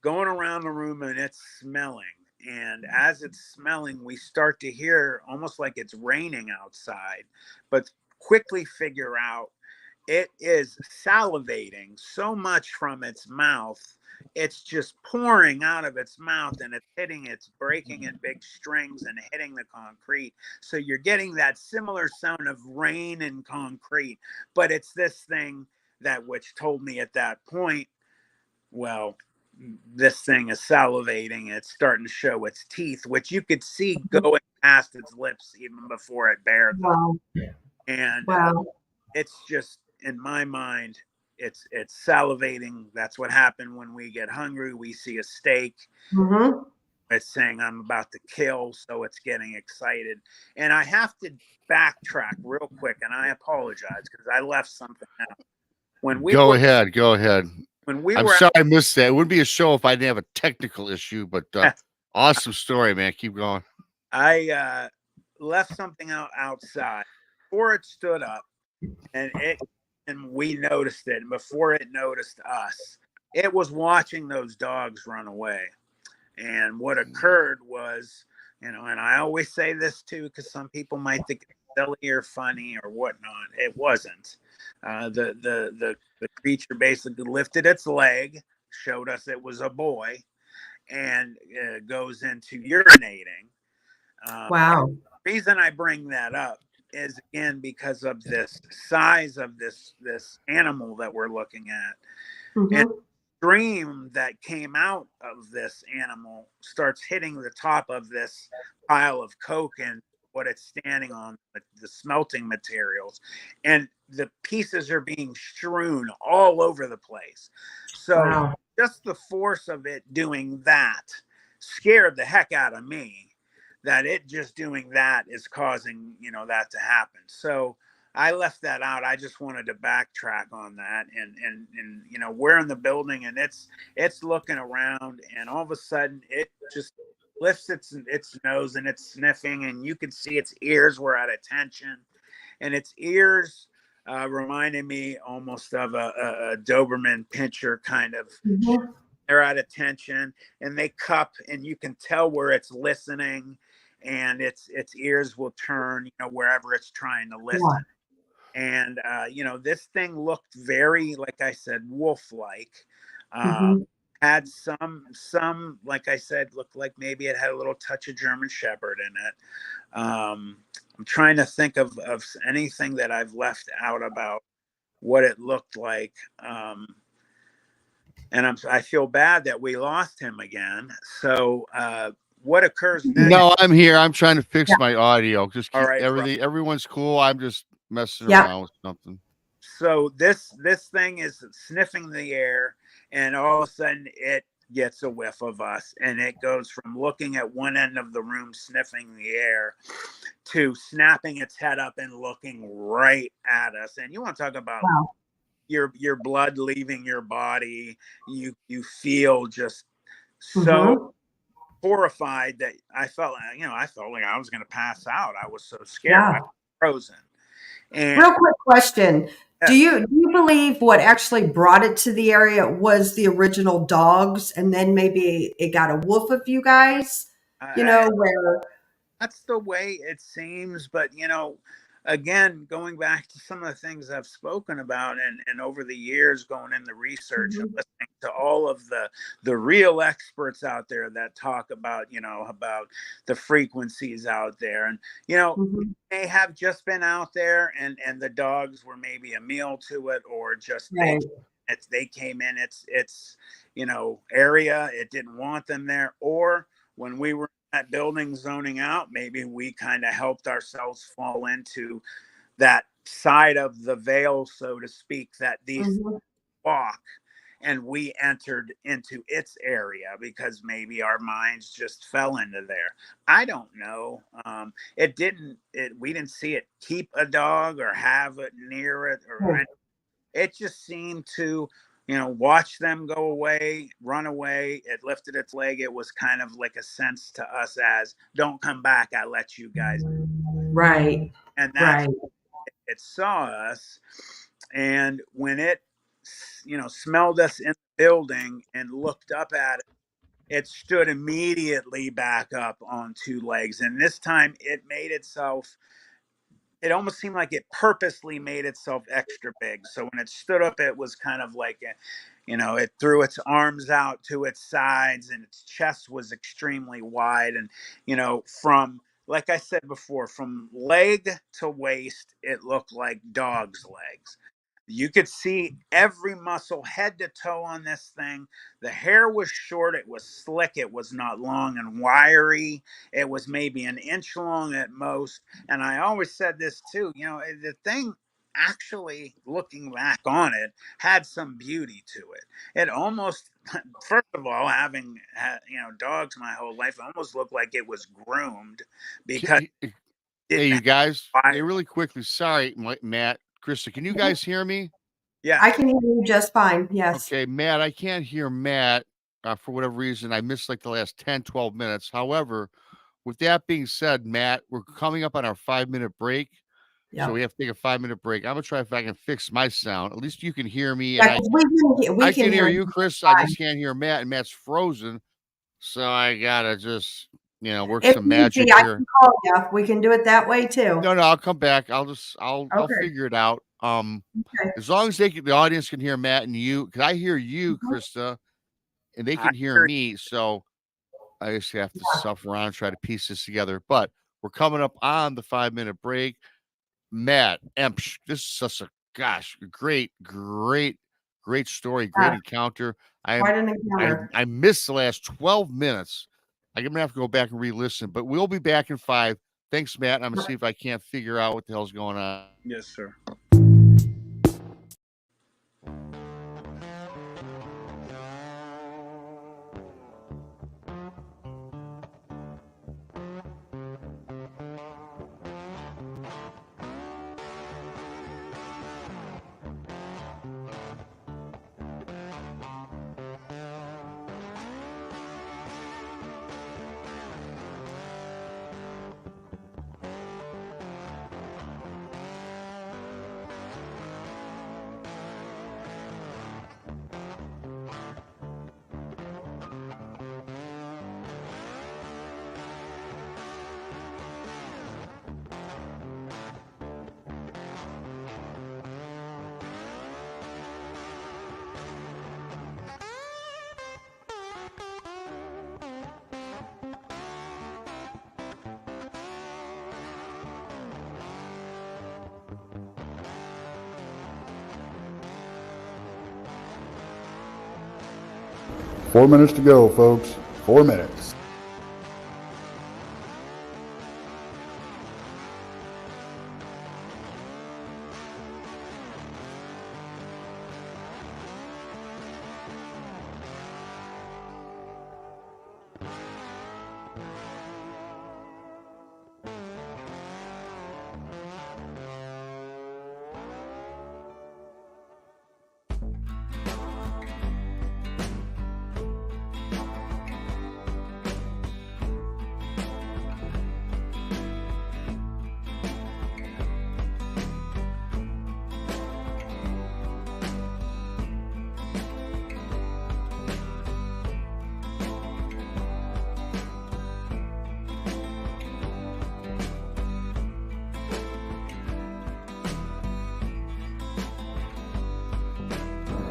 going around the room and it's smelling. And as it's smelling, we start to hear almost like it's raining outside, but quickly figure out it is salivating so much from its mouth. It's just pouring out of its mouth, and it's breaking in big strings and hitting the concrete. So you're getting that similar sound of rain and concrete, but it's this thing that which told me at that point, well, this thing is salivating. It's starting to show its teeth, which you could see going past its lips even before it bared them. Wow. And Wow. it's just, in my mind, it's salivating. That's what happened when we get hungry. We see a steak. Mm-hmm. It's saying I'm about to kill, so it's getting excited. And I have to backtrack real quick, and I apologize because I left something out. Go ahead. When we I'm were sorry I missed that. It wouldn't be a show if I didn't have a technical issue, but awesome story, man. Keep going. I left something outside before it stood up, and we noticed it. And before it noticed us, it was watching those dogs run away. And what occurred was, and I always say this too, because some people might think it's silly or funny or whatnot. It wasn't. The creature basically lifted its leg, showed us it was a boy, and goes into urinating. Wow. The reason I bring that up is, again, because of this size of this animal that we're looking at. Mm-hmm. And the stream that came out of this animal starts hitting the top of this pile of coke and what it's standing on, the smelting materials, and the pieces are being strewn all over the place. So just the force of it doing that scared the heck out of me, that it just doing that is causing, that to happen. So I left that out. I just wanted to backtrack on that. And we're in the building, and it's looking around, and all of a sudden it just lifts its nose, and it's sniffing, and you can see its ears were at attention, and its ears reminded me almost of a Doberman pinscher kind of. Mm-hmm. They're at attention, and they cup, and you can tell where it's listening, and its ears will turn, wherever it's trying to listen. Yeah. And this thing looked very, like I said, wolf-like. Had some, like I said, looked like maybe it had a little touch of German Shepherd in it. I'm trying to think of anything that I've left out about what it looked like. And I feel bad that we lost him again. So what occurs next? No, I'm here. I'm trying to fix my audio. Just keep everything. Everyone's cool. I'm just messing around with something. So this thing is sniffing the air, and all of a sudden it gets a whiff of us, and it goes from looking at one end of the room sniffing the air to snapping its head up and looking right at us. And you want to talk about your blood leaving your body. You feel just so horrified that I felt like I was going to pass out. I was so scared. I was frozen. And real quick question. Do you believe what actually brought it to the area was the original dogs, and then maybe it got a wolf of you guys? Where that's the way it seems. But again, going back to some of the things I've spoken about, and over the years going in the research and listening to all of the real experts out there that talk about about the frequencies out there, and they have just been out there, and the dogs were maybe a meal to it, or just they came in its area, it didn't want them there, or when we were that building zoning out, maybe we kind of helped ourselves fall into that side of the veil, so to speak, that these walk, and we entered into its area because maybe our minds just fell into there. I don't know. We didn't see it keep a dog or have it near it, or it just seemed to watch them go away, run away. It lifted its leg. It was kind of like a sense to us as, don't come back. I let you guys. Right. And that's it saw us, and when it, smelled us in the building and looked up at it, it stood immediately back up on two legs, and this time it almost seemed like it purposely made itself extra big. So when it stood up, it was kind of like, it threw its arms out to its sides, and its chest was extremely wide. And, like I said before, from leg to waist, it looked like dog's legs. You could see every muscle head to toe on this thing. The hair was short, it was slick, it was not long and wiry. It was maybe an inch long at most. And I always said this too, the thing, actually looking back on it, had some beauty to it. It almost, first of all, having had, dogs my whole life, it almost looked like it was groomed because it Hey, you guys. Hey, fire. really quickly. Sorry, Matt, Krista, can you guys hear me? Yeah. I can hear you just fine. Yes. Okay, Matt, I can't hear Matt for whatever reason. I missed like the last 10, 12 minutes. However, with that being said, Matt, we're coming up on our 5-minute break. Yeah. So we have to take a 5-minute break. I'm gonna try if I can fix my sound. At least you can hear me, Yeah, and 'cause we can hear you you, Chris. fine. I just can't hear Matt, and Matt's frozen. So I gotta just, work If some need magic be, I here. can call you. We can do it that way too. No, I'll come back. I'll Okay. figure it out. Okay. As long as the audience can hear Matt and you, because I hear you, Mhm. Krista, and they I can hear hear me. So I just have to suffer around and try to piece this together. But we're coming up on the 5-minute break. Matt, Emch, this is such a great story, great encounter. Quite an encounter. I missed the last 12 minutes. I'm gonna have to go back and re-listen, but we'll be back in 5. Thanks, Matt. I'm gonna see if I can't figure out what the hell's going on. Yes, sir. Four minutes to go, folks. 4 minutes.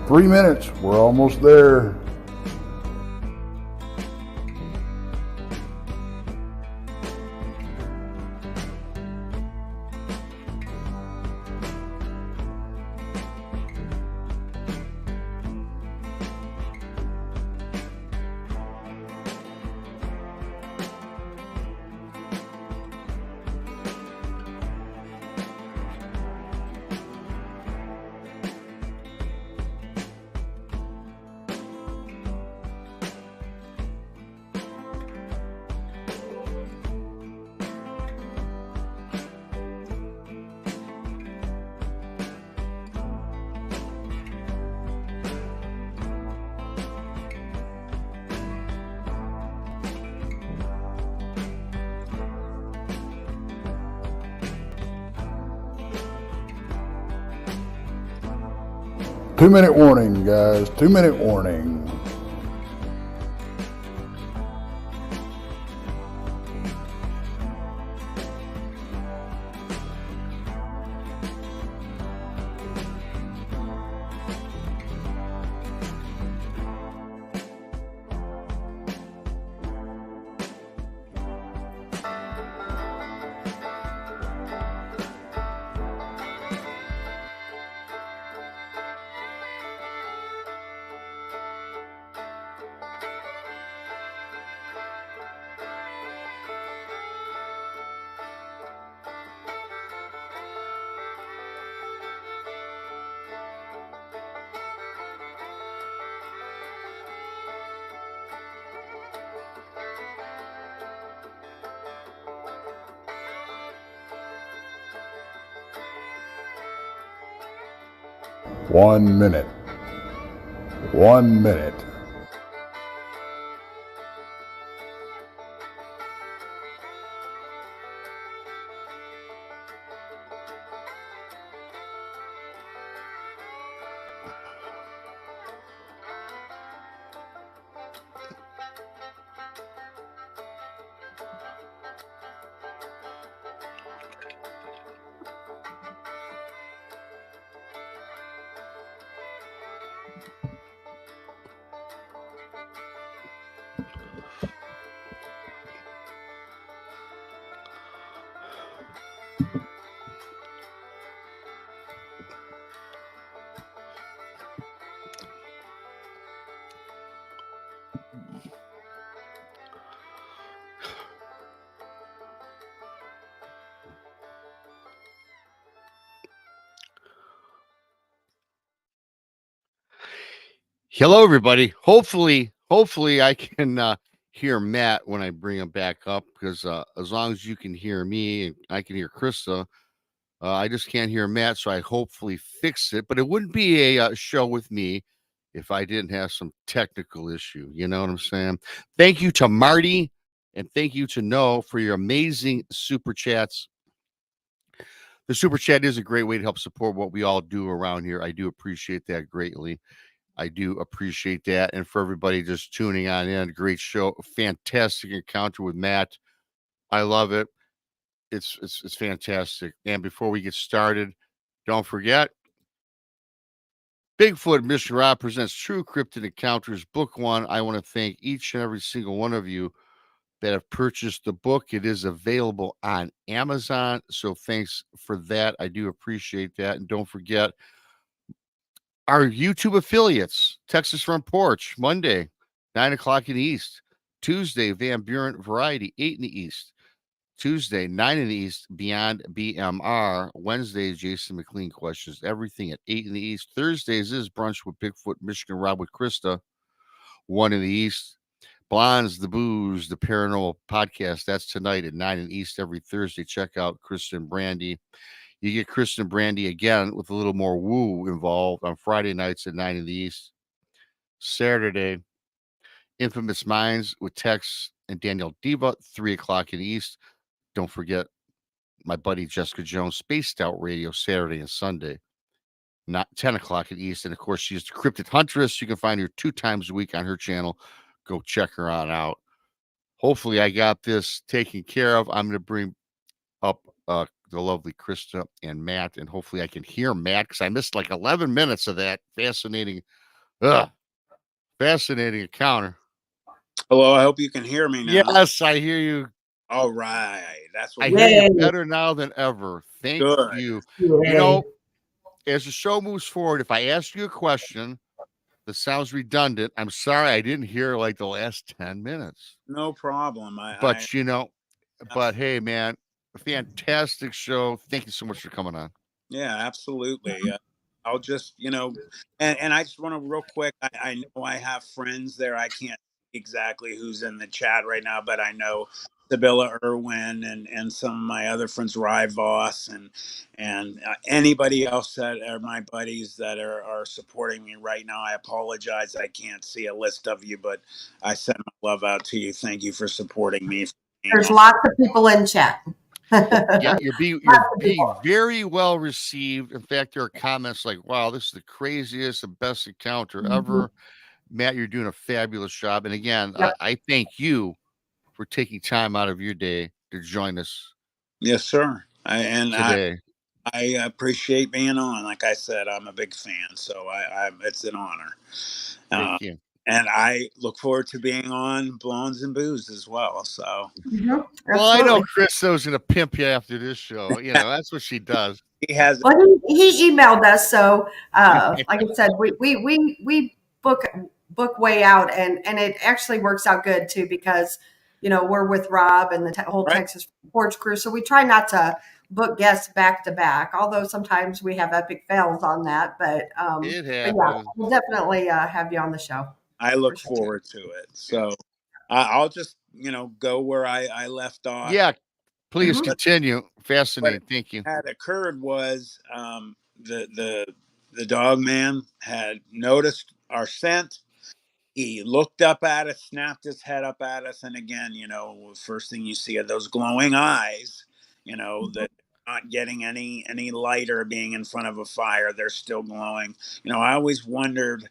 Three minutes. We're almost there. 2-minute warning, guys. 2-minute warning. One minute. 1 minute. Hello, everybody. Hopefully I can hear Matt when I bring him back up, because as long as you can hear me and I can hear Krista, I just can't hear Matt. So I hopefully fix it. But it wouldn't be a show with me if I didn't have some technical issue. You know what I'm saying? Thank you to Marty and thank you to No for your amazing super chats. The super chat is a great way to help support what we all do around here. I do appreciate that greatly. I do appreciate that. And for everybody just tuning on in, great show, fantastic encounter with Matt. I love it. It's fantastic. And before we get started, don't forget, Bigfoot Mission Rob presents True Cryptid Encounters, Book 1. I want to thank each and every single one of you that have purchased the book. It is available on Amazon. So thanks for that. I do appreciate that. And don't forget, our YouTube affiliates, Texas Front Porch, Monday, 9 o'clock in the East. Tuesday, Van Buren Variety, 8 in the East. Tuesday, 9 in the East, Beyond BMR. Wednesday, Jason McLean Questions, everything at 8 in the East. Thursdays is Brunch with Bigfoot, Michigan Rob with Krista, 1 in the East. Blondes, the Booze, the Paranormal Podcast, that's tonight at 9 in the East every Thursday. Check out Krista and Brandy. You get Krista and Brandy again with a little more woo involved on Friday nights at 9 in the East. Saturday, Infamous Minds with Tex and Daniel Diva, 3 o'clock in the East. Don't forget my buddy Jessica Jones, Spaced Out Radio, Saturday and Sunday, not 10 o'clock in the East. And of course, she's the Cryptid Huntress. You can find her 2 times a week on her channel. Go check her on out. Hopefully, I got this taken care of. I'm going to bring up the lovely Krista and Matt, and hopefully I can hear Matt, because I missed like 11 minutes of that fascinating encounter. Hello, I hope you can hear me now. Yes, I hear you. All right, that's what I hear you better now than ever. Thank you. Yay. You know, as the show moves forward, if I ask you a question that sounds redundant, I'm sorry I didn't hear like the last 10 minutes. No problem. But hey, man, a fantastic show. Thank you so much for coming on. Yeah, absolutely. I'll just, and I just want to real quick. I know I have friends there. I can't exactly who's in the chat right now, but I know Sabela Irwin and some of my other friends, Rye Voss, and anybody else that are my buddies that are supporting me right now. I apologize. I can't see a list of you, but I send my love out to you. Thank you for supporting me. There's lots of people in chat. Yeah, you're being very well received. In fact, there are comments like, "Wow, this is the craziest and best encounter Mhm. ever." Matt, you're doing a fabulous job. And again, Yep. I thank you for taking time out of your day to join us Yes, sir. today. I appreciate being on. Like I said, I'm a big fan, so it's an honor. Uh, Thank you. and I look forward to being on Blondes and Booze as well. So Mhm. Well, I know Absolutely. Krista's gonna pimp you after this show. That's what she does. he has. Well, he emailed us, so like I said, we book way out, and it actually works out good too because we're with Rob and the whole Right. Texas Porch crew, so we try not to book guests back to back. Although sometimes we have epic fails on that, It but yeah, happens. we'll definitely have you on the show I for look sure. forward to it. So I'll just go where I left off. Yeah, please Mhm. continue. What Fascinating. Thank you. had occurred was the dog man had noticed our scent. He looked up at us, snapped his head up at us, and again, first thing you see are those glowing eyes. Mhm. That not getting any lighter, being in front of a fire, they're still glowing. I always wondered,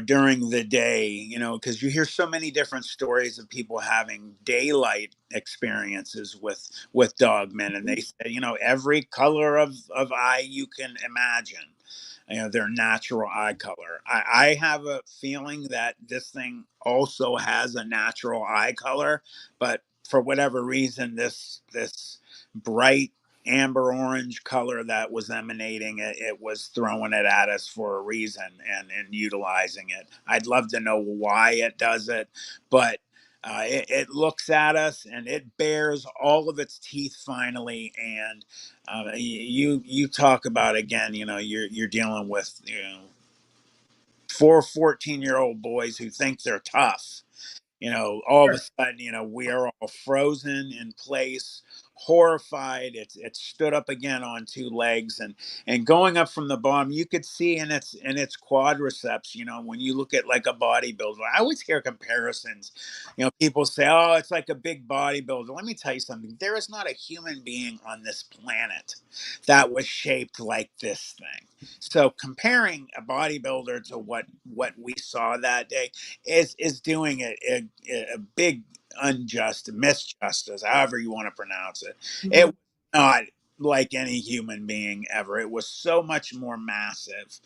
during the day, because you hear so many different stories of people having daylight experiences with dogmen, and they say, every color of eye you can imagine, their natural eye color. I have a feeling that this thing also has a natural eye color, but for whatever reason, this bright amber orange color that was emanating it was throwing it at us for a reason and utilizing it. I'd love to know why it does it, but it looks at us and it bares all of its teeth finally. And you talk about, again, you're dealing with 4 14-year-old boys who think they're tough. All of a sudden, we are all frozen in place, horrified. It's stood up again on two legs, and going up from the bottom, you could see in its quadriceps. When you look at like a bodybuilder, I always hear comparisons. People say, "Oh, it's like a big bodybuilder." Let me tell you something. There is not a human being on this planet that was shaped like this thing. So comparing a bodybuilder to what we saw that day is doing a big unjust misjustice, however you want to pronounce it. It Mhm. was not like any human being ever. It was so much more massive.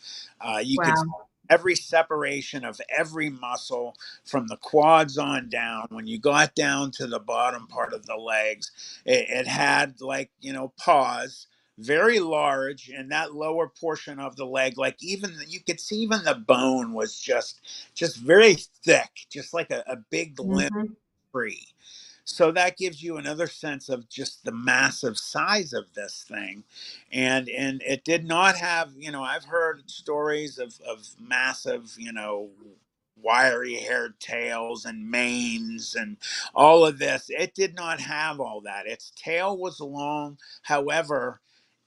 You could see Wow. every separation of every muscle from the quads on down. When you got down to the bottom part of the legs, it had, like, paws, very large, and that lower portion of the leg, like, even you could see even the bone was just very thick, just like a big limp Mhm. tree. So that gives you another sense of just the massive size of this thing. And it did not have, I've heard stories of massive, wiry haired tails and manes and all of this. It did not have all that. Its tail was long. However,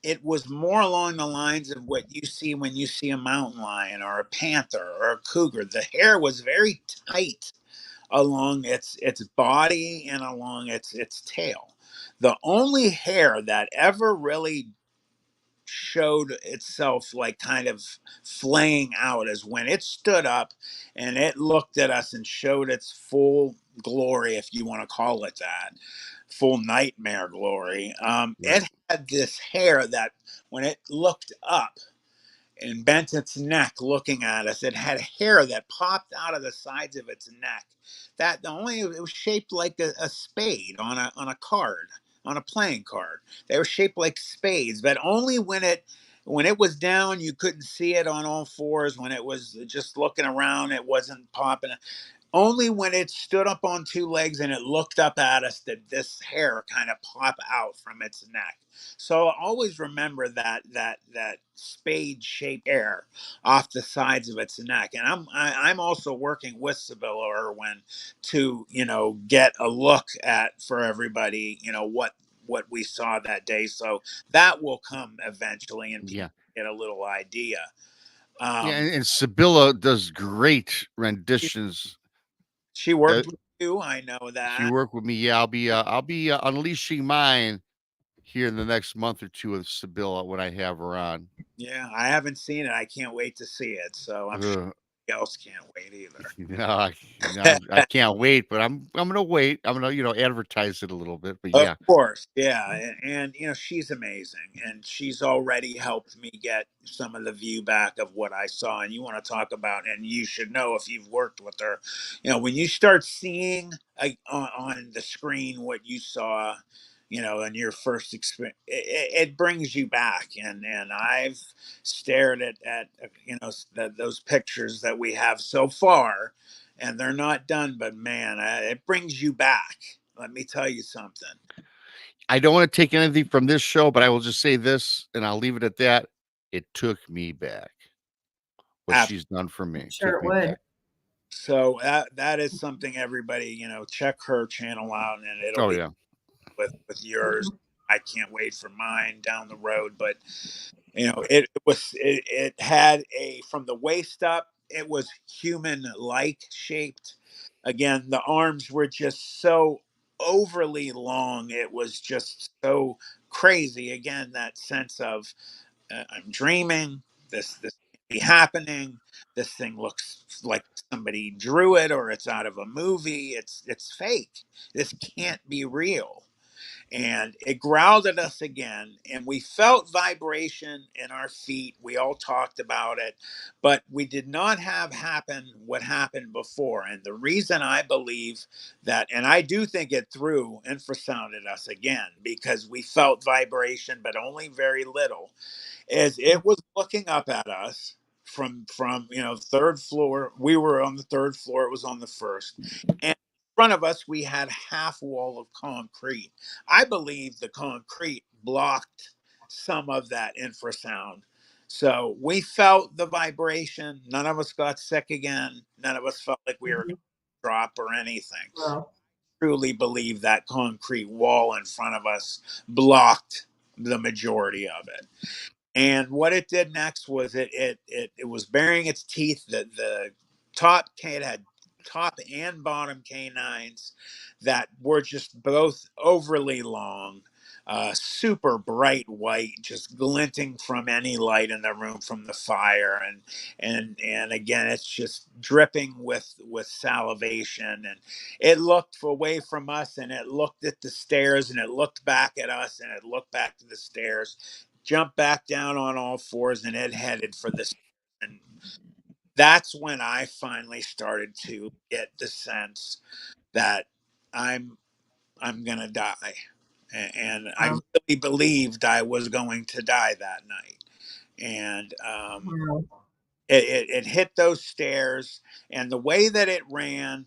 it was more along the lines of what you see when you see a mountain lion or a panther or a cougar. The hair was very tight along its body and along its tail. The only hair that ever really showed itself, like, kind of flaying out, is when it stood up and it looked at us and showed its full glory, if you want to call it that, full nightmare glory. Right. It had this hair that, when it looked up and bent its neck looking at us, it had hair that popped out of the sides of its neck. That the only It was shaped like a spade on a card, on a playing card. They were shaped like spades, but only when it was down, you couldn't see it on all fours. When it was just looking around, it wasn't popping. Only when it stood up on two legs and it looked up at us did this hair kind of pop out from its neck. So always remember that spade shaped hair off the sides of its neck. And I'm also working with Sabela Irwin to, get a look at, for everybody, what we saw that day. So that will come eventually, and people Yeah. get a little idea. Yeah. Um, And Sibylla does great renditions. she Uh, worked with you, I know she that. worked with me. Yeah, I'll be unleashing mine here in the next month or two with Sabela when I have her on. Yeah, I haven't seen it. I can't wait to see it. So I'm sure Ugh. else can't wait either. I can't wait, but I'm gonna wait. I'm gonna advertise it a little bit, but Of yeah. course, yeah, and you know she's amazing, and she's already helped me get some of the view back of what I saw. And you want to talk about, and you should know if you've worked with her, you know, when you start seeing on the screen what you saw, you know, in your first experience, it brings you back. And I've stared at you know those pictures that we have so far, and they're not done, but man, it brings you back. Let me tell you something. I don't want to take anything from this show, but I will just say this, and I'll leave it at that. It took me back. What Ab- she's done for me Sure took it me would. back. So that is something everybody, you know, check her channel out, and it'll Oh be yeah. with yours. Mhm. I can't wait for mine down the road, but you know, it had a from the waist up, it was human like shaped. Again, the arms were just so overly long. It was just so crazy. Again, that sense of I'm dreaming. This can't be happening. This thing looks like somebody drew it, or it's out of a movie. It's fake. This can't be real. And it growled at us again, and we felt vibration in our feet. We all talked about it, but we did not have happen what happened before. And the reason I believe that, and I do think it threw infrasound at us again, because we felt vibration, but only very little, as it was looking up at us from you know third floor. We were on the third floor, it was on the first, and in front of us we had half wall of concrete. I believe the concrete blocked some of that infrasound, so we felt the vibration. None of us got sick again. None of us felt like we were going Mhm. to drop or anything. Well, Truly believe that concrete wall in front of us blocked the majority of it. And what it did next was it was burying its teeth. The top it had top and bottom canines that were just both overly long, super bright white, just glinting from any light in the room from the fire, and again it's just dripping with salivation. And it looked away from us, and it looked at the stairs, and it looked back at us, and it looked back to the stairs, jumped back down on all fours, and it headed for this. And that's when I finally started to get the sense that I'm I'm gonna die, and I um, really believed I was going to die that night. And well, it hit those stairs, and the way that it ran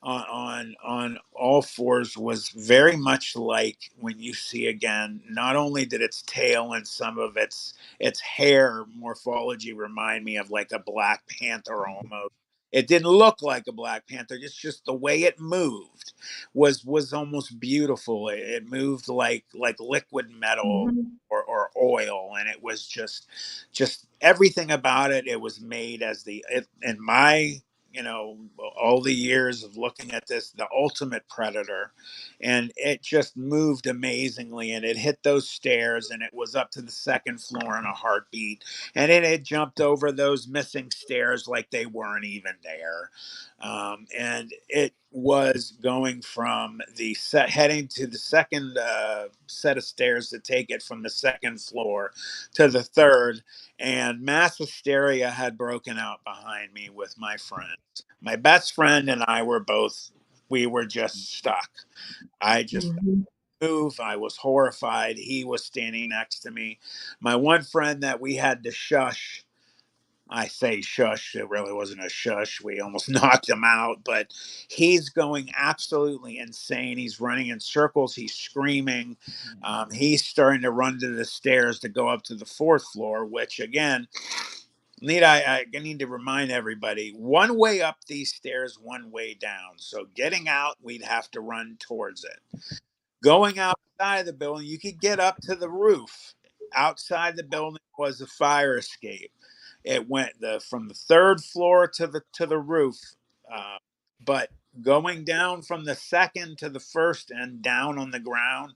on all fours was very much like when you see again, not only did its tail and some of its hair morphology remind me of like a black panther almost. It didn't look like a black panther. It's just the way it moved was almost beautiful. It moved like liquid metal mhm, or oil, and it was just everything about it. It was made as in my, you know, all the years of looking at this, the ultimate predator. And it just moved amazingly, and it hit those stairs, and it was up to the second floor in a heartbeat, and it had jumped over those missing stairs like they weren't even there. And it was going from the set heading to the second set of stairs to take it from the second floor to the third, and mass hysteria had broken out behind me with my friends. My best friend and I were both, we were just stuck. I just mhm. moved. I was horrified. He was standing next to me. My one friend that we had to shush, I say shush, it really wasn't a shush. We almost knocked him out, but he's going absolutely insane. He's running in circles. He's screaming. He's starting to run to the stairs to go up to the fourth floor, which again, I need to remind everybody, one way up these stairs, one way down. So getting out, we'd have to run towards it. Going outside of the building, you could get up to the roof. Outside the building was a fire escape. It went from the third floor to the roof, uh, but going down from the second to the first and down on the ground,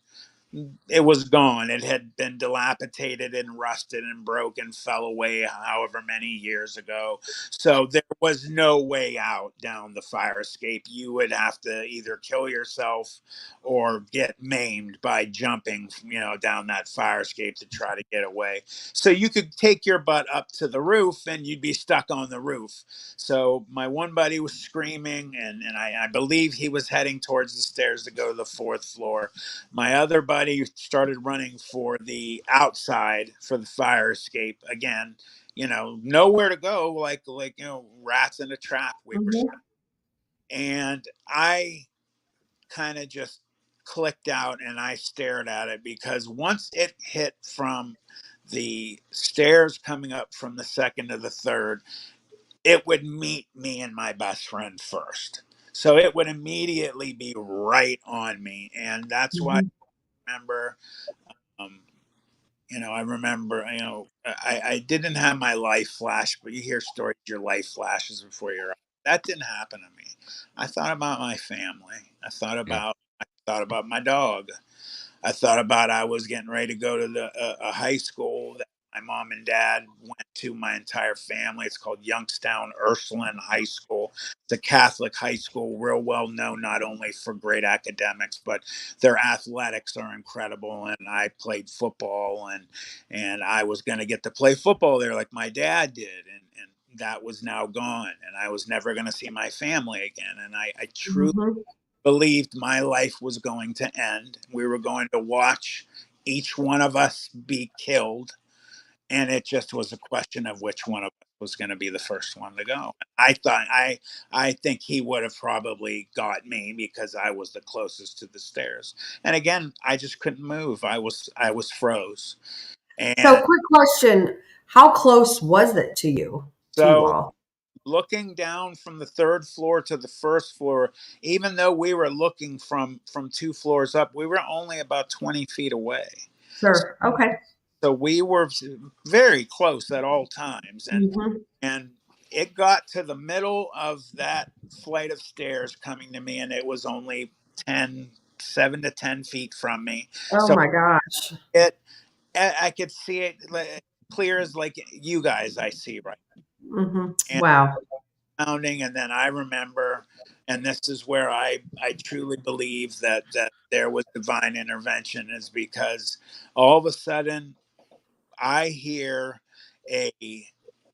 it was gone. It had been dilapidated and rusted and broken, fell away however many years ago. So there was no way out down the fire escape. You would have to either kill yourself or get maimed by jumping, down that fire escape to try to get away. So you could take your butt up to the roof and you'd be stuck on the roof. So my one buddy was screaming, and I believe he was heading towards the stairs to go to the fourth floor. My other buddy started running for the outside for the fire escape. Again, nowhere to go, like rats in a trap. And I kind of just clicked out and I stared at it, because once it hit from the stairs coming up from the second to the third, it would meet me and my best friend first. So it would immediately be right on me. And that's why I remember, um, I remember, I didn't have my life flash, but you hear stories, your life flashes before your eyes. That didn't happen to me. I thought about my family. I thought about my dog. I thought about I was getting ready to go to a high school that my mom and dad went to, my entire family. It's called Youngstown Ursuline High School. It's a Catholic high school, real well known, not only for great academics, but their athletics are incredible. And I played football, and I was going to get to play football there like my dad did. And that was now gone. And I was never going to see my family again. And I truly believed my life was going to end. We were going to watch each one of us be killed. And it just was a question of which one of us was going to be the first one to go. I think he would have probably got me because I was the closest to the stairs. And again, I just couldn't move. I was froze. And so, quick question: how close was it to you all? Looking down from the third floor to the first floor, even though we were looking from 2 floors up, we were only about 20 feet away. Sure. Okay. So we were very close at all times. And it got to the middle of that flight of stairs coming to me, and it was only 7 to 10 feet from me. Oh so my gosh. I could see it clear as like you guys I see right now. Wow. And then I remember, and this is where I truly believe that there was divine intervention, is because all of a sudden I hear a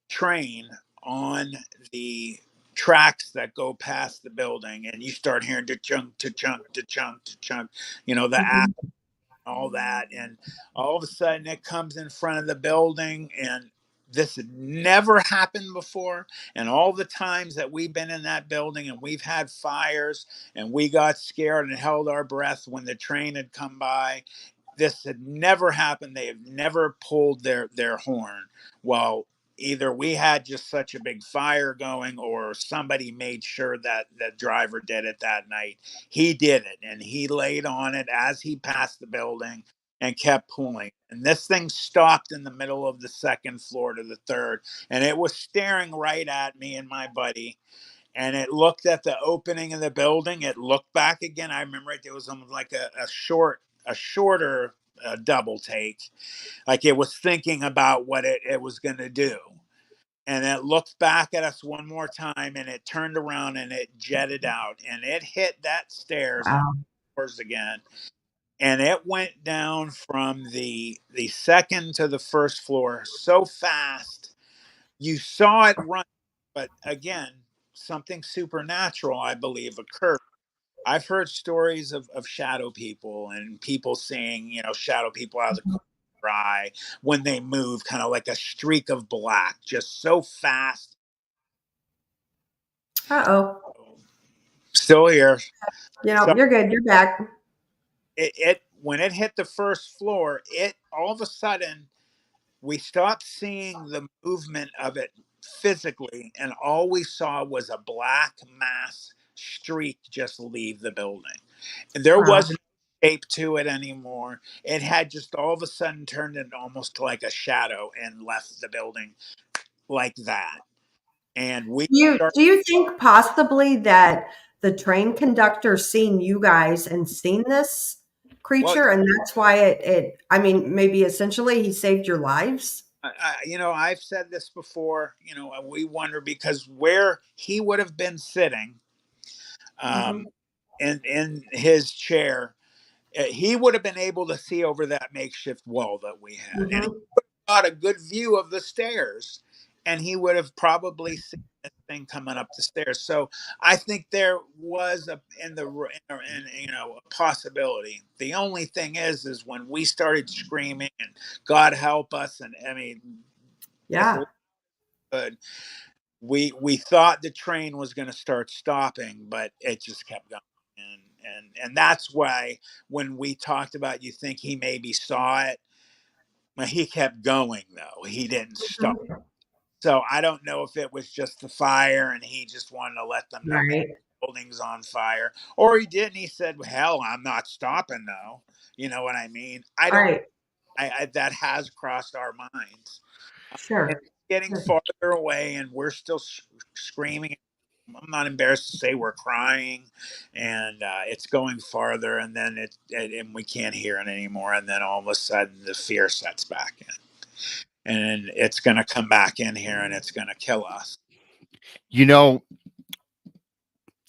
train on the tracks that go past the building, and you start hearing to chunk to chunk to chunk to chunk, the all that, and all of a sudden it comes in front of the building. And this had never happened before. And all the times that we've been in that building and we've had fires and we got scared and held our breath when the train had come by, this had never happened. They have never pulled their horn. Well, either we had just such a big fire going, or somebody made sure that the driver did it that night. He did it, and he laid on it as he passed the building and kept pulling. And this thing stopped in the middle of the second floor to the third, and it was staring right at me and my buddy. And it looked at the opening of the building. It looked back again. I remember it was almost like a shorter double take, like it was thinking about what it was going to do. And it looked back at us one more time, and it turned around and it jetted out, and it hit that stairs Wow. on floors again. And it went down from the second to the first floor so fast. You saw it run, but again, something supernatural, I believe, occurred. I've heard stories of shadow people and people seeing, shadow people out of the corner of their eye when they move, kind of like a streak of black, just so fast. Uh-oh. Still here. You're good. You're back. When it hit the first floor, all of a sudden we stopped seeing the movement of it physically, and all we saw was a black mass streak just leave the building. And there was no shape to it anymore. It had just all of a sudden turned into almost like a shadow and left the building like that. And do you think possibly that the train conductor seen you guys and seen this creature, and that's why it. I mean, maybe essentially he saved your lives. I've said this before. We wonder because where he would have been sitting, in his chair, he would have been able to see over that makeshift wall that we had, and he got a good view of the stairs, and he would have probably seen this thing coming up the stairs. So I think there was a possibility. The only thing is when we started screaming and God help us, and I mean, Yeah. good. We thought the train was going to start stopping, but it just kept going. And that's why when we talked about, you think he maybe saw it, well, he kept going though. He didn't stop. So I don't know if it was just the fire and he just wanted to let them know the building's on fire, or he didn't. He said, hell, I'm not stopping though. You know what I mean? I don't, I that has crossed our minds. Sure. It's getting farther away and we're still screaming. I'm not embarrassed to say we're crying, and it's going farther, and then and we can't hear it anymore, and then all of a sudden the fear sets back in, and it's going to come back in here, and it's going to kill us.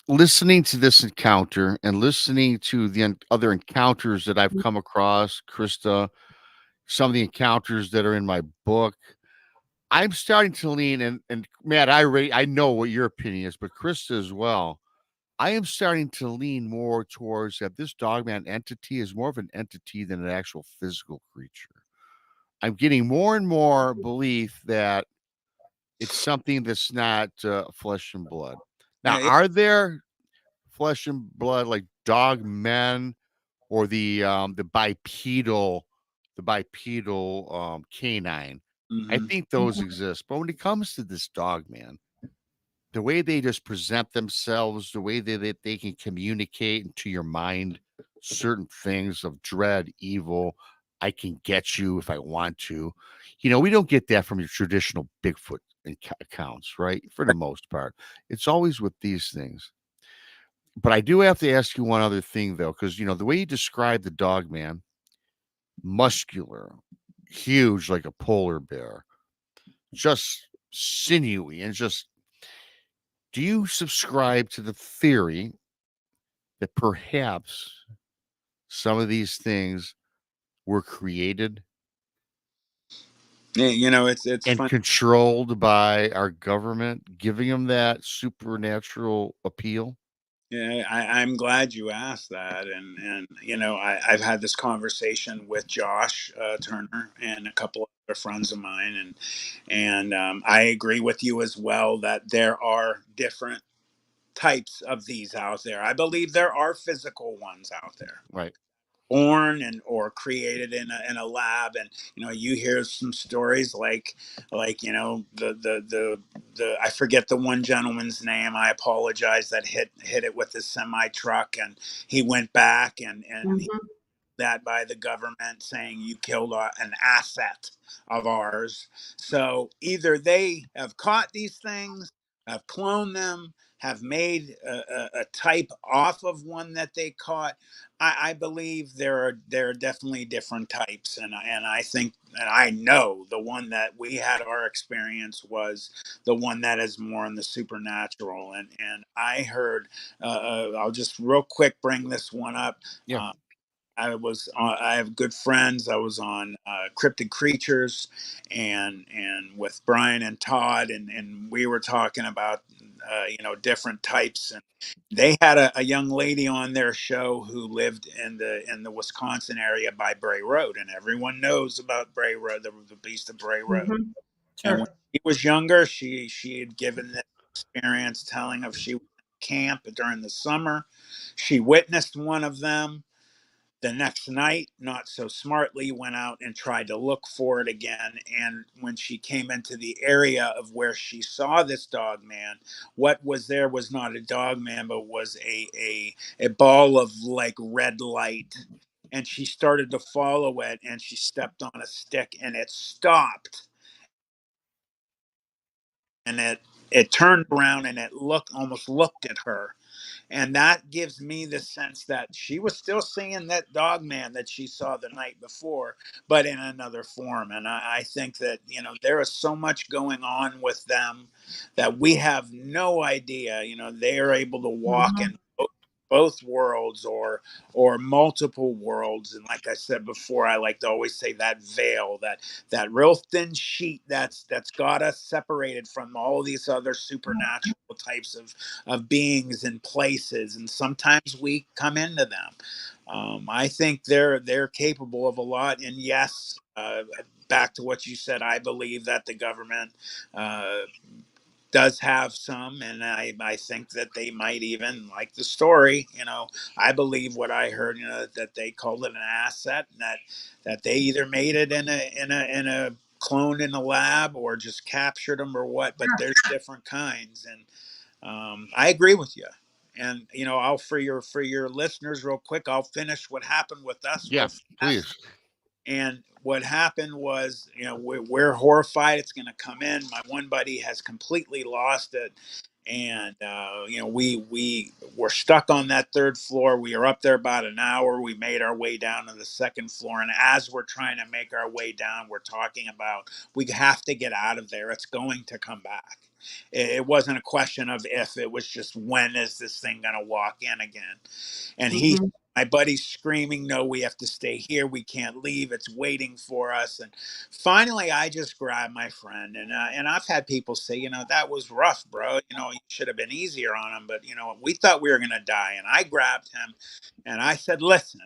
Listening to this encounter and listening to the other encounters that I've come across, Krista, some of the encounters that are in my book, I'm starting to lean, and Matt, I know what your opinion is, but Krista as well. I am starting to lean more towards that this Dogman entity is more of an entity than an actual physical creature. I'm getting more and more belief that it's something that's not flesh and blood. Now, are there flesh and blood like dog men or the bipedal canine? I think those exist, but when it comes to this dog man, the way they just present themselves, the way that they can communicate into your mind certain things of dread, evil, I can get you if I want to. We don't get that from your traditional Bigfoot accounts, right? For the most part, it's always with these things. But I do have to ask you one other thing, though, because the way you describe the dog man, muscular, huge like a polar bear, just sinewy, and just, do you subscribe to the theory that perhaps some of these things were created it's and fun. controlled by our government, giving them that supernatural appeal? Yeah, I'm glad you asked that, and I've had this conversation with Josh Turner and a couple of other friends of mine, and I agree with you as well that there are different types of these out there. I believe there are physical ones out there, Right. born and or created in a lab, and you hear some stories like the I forget the one gentleman's name, I apologize, that hit it with his semi truck, and he went back and that by the government saying you killed an asset of ours. So either they have caught these things, have cloned them, have made a type off of one that they caught. I believe there are definitely different types, and I think, and I know the one that we had our experience was the one that is more in the supernatural. And I heard, I'll just real quick bring this one up. Yeah. I have good friends. I was on Cryptid Creatures and with Brian and Todd, and we were talking about different types, and they had a young lady on their show who lived in the Wisconsin area by Bray Road, and everyone knows about Bray Road, the beast of Bray Road. Sure. And when she was younger, she had given this experience, telling of she was in camp during the summer. She witnessed one of them. The next night, not so smartly, went out and tried to look for it again. And when she came into the area of where she saw this dog man, what was there was not a dog man, but was a ball of like red light. And she started to follow it, and she stepped on a stick, and it stopped. And it turned around, and it almost looked at her. And that gives me the sense that she was still seeing that dog man that she saw the night before, but in another form. And I think that, you know, there is so much going on with them that we have no idea. You know, they are able to walk Mhm. in both worlds, or multiple worlds. And like I said before, I like to always say that veil, that real thin sheet that's got us separated from all these other supernatural types of beings and places, and sometimes we come into them. I think they're capable of a lot. And yes, back to what you said, I believe that the government uh, does have some, and I think that they might even, like the story, you know, I believe what I heard, you know, that they called it an asset, and that they either made it in a clone in a lab, or just captured them, or what. But there's different kinds. And I agree with you. And you know, I'll, for your listeners, real quick, I'll finish what happened with us Yeah, real fast. please. And what happened was, you know, we're horrified it's going to come in. My one buddy has completely lost it. And, you know, we were stuck on that third floor. We were up there about an hour. We made our way down to the second floor. And as we're trying to make our way down, we're talking about, we have to get out of there. It's going to come back. It wasn't a question of if, it was just, when is this thing going to walk in again? And Mhm. my buddy's screaming, no, we have to stay here. We can't leave. It's waiting for us. And finally, I just grabbed my friend. And I've had people say, you know, that was rough, bro. You know, you should have been easier on him. But, you know, we thought we were going to die. And I grabbed him and I said, listen,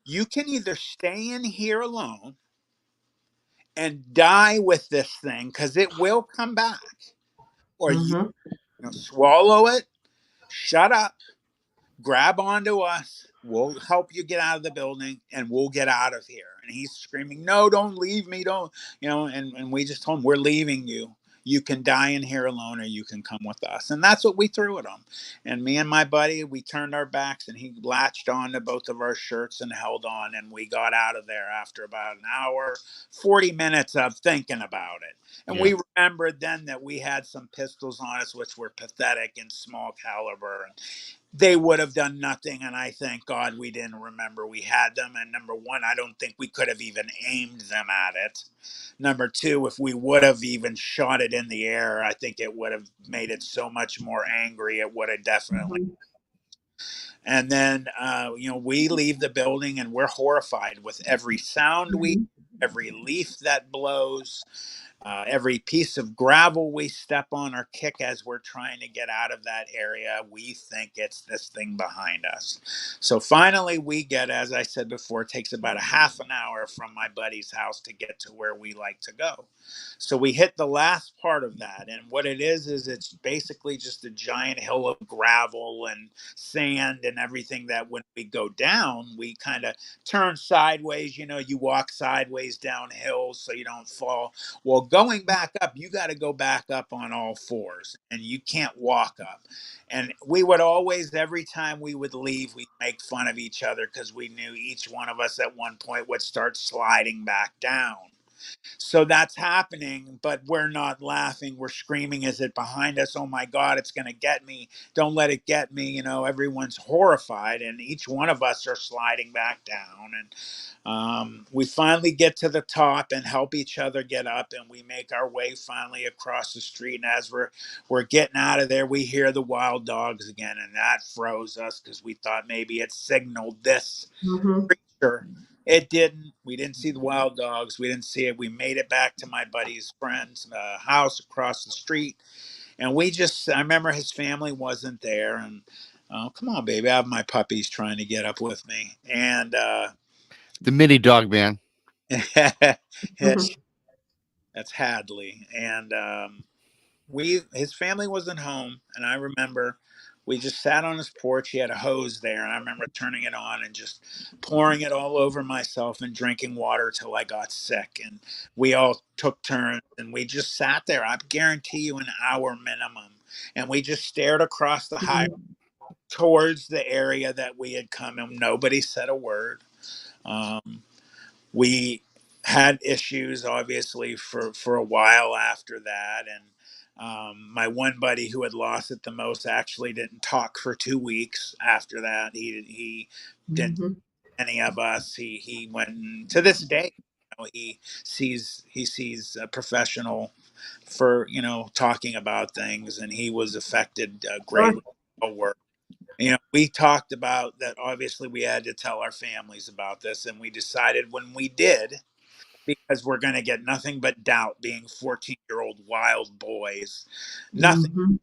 you can either stay in here alone and die with this thing, because it will come back, or Mhm. you know, swallow it, shut up, grab onto us. We'll help you get out of the building, and we'll get out of here. And he's screaming, no, don't leave me. Don't, you know, and we just told him, we're leaving you. You can die in here alone, or you can come with us. And that's what we threw at him. And me and my buddy, we turned our backs, and he latched on to both of our shirts and held on. And we got out of there after about an hour, 40 minutes of thinking about it. And Yeah. we remembered then that we had some pistols on us, which were pathetic and small caliber. And they would have done nothing. And I thank God we didn't remember we had them. And number one, I don't think we could have even aimed them at it. Number two, if we would have even shot it in the air, I think it would have made it so much more angry. It would have definitely. Mhm. And then, you know, we leave the building and we're horrified with every sound Mhm. every leaf that blows, every piece of gravel we step on or kick as we're trying to get out of that area. We think it's this thing behind us. So finally, we get, as I said before, it takes about a half an hour from my buddy's house to get to where we like to go. So we hit the last part of that. And what it is it's basically just a giant hill of gravel and sand and everything, that when we go down, we kind of turn sideways. You know, you walk sideways down hills so you don't fall. Well, going back up, you got to go back up on all fours, and you can't walk up. And we would always, every time we would leave, we'd make fun of each other, because we knew each one of us at one point would start sliding back down. So that's happening, but we're not laughing. We're screaming, is it behind us? Oh my God, it's going to get me. Don't let it get me. You know, everyone's horrified, and each one of us are sliding back down. And we finally get to the top and help each other get up, and we make our way finally across the street. And as we're getting out of there, we hear the wild dogs again, and that froze us, because we thought maybe it signaled this Mhm. creature. It didn't. We didn't see the wild dogs. We didn't see it. We made it back to my buddy's friend's house across the street, and I remember his family wasn't there, and oh, come on, baby, I have my puppies trying to get up with me, and The mini dog man. Mhm. that's Hadley. And his family wasn't home, and I remember we just sat on his porch. He had a hose there, and I remember turning it on and just pouring it all over myself and drinking water till I got sick. And we all took turns, and we just sat there. I guarantee you, an hour minimum, and we just stared across the highway Mhm. towards the area that we had come, and nobody said a word. Um, we had issues, obviously, for a while after that. And My one buddy who had lost it the most actually didn't talk for 2 weeks after that. He didn't Mm-hmm. any of us. He went to this day. He sees a professional for talking about things, and he was affected Sure. greatly. Work. We talked about that. Obviously, we had to tell our families about this, and we decided when we did, because we're going to get nothing but doubt being 14-year-old wild boys, nothing. Mm-hmm.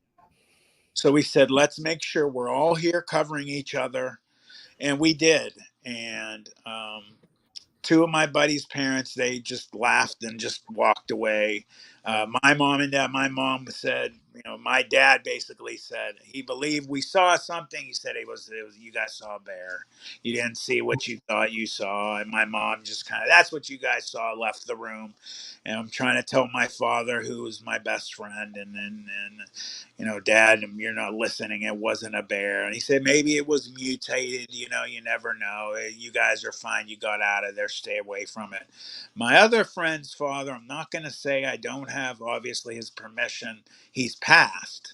So we said, let's make sure we're all here covering each other, and we did. And two of my buddy's parents, they just laughed and just walked away. My mom and dad, my mom said, my dad basically said he believed we saw something. He said it was you guys saw a bear. You didn't see what you thought you saw. And my mom just kind of, that's what you guys saw, left the room. And I'm trying to tell my father, who was my best friend, and Dad, you're not listening. It wasn't a bear. And he said, maybe it was mutated. You never know. You guys are fine. You got out of there. Stay away from it. My other friend's father, I'm not going to say, I don't have, obviously, his permission. He's passed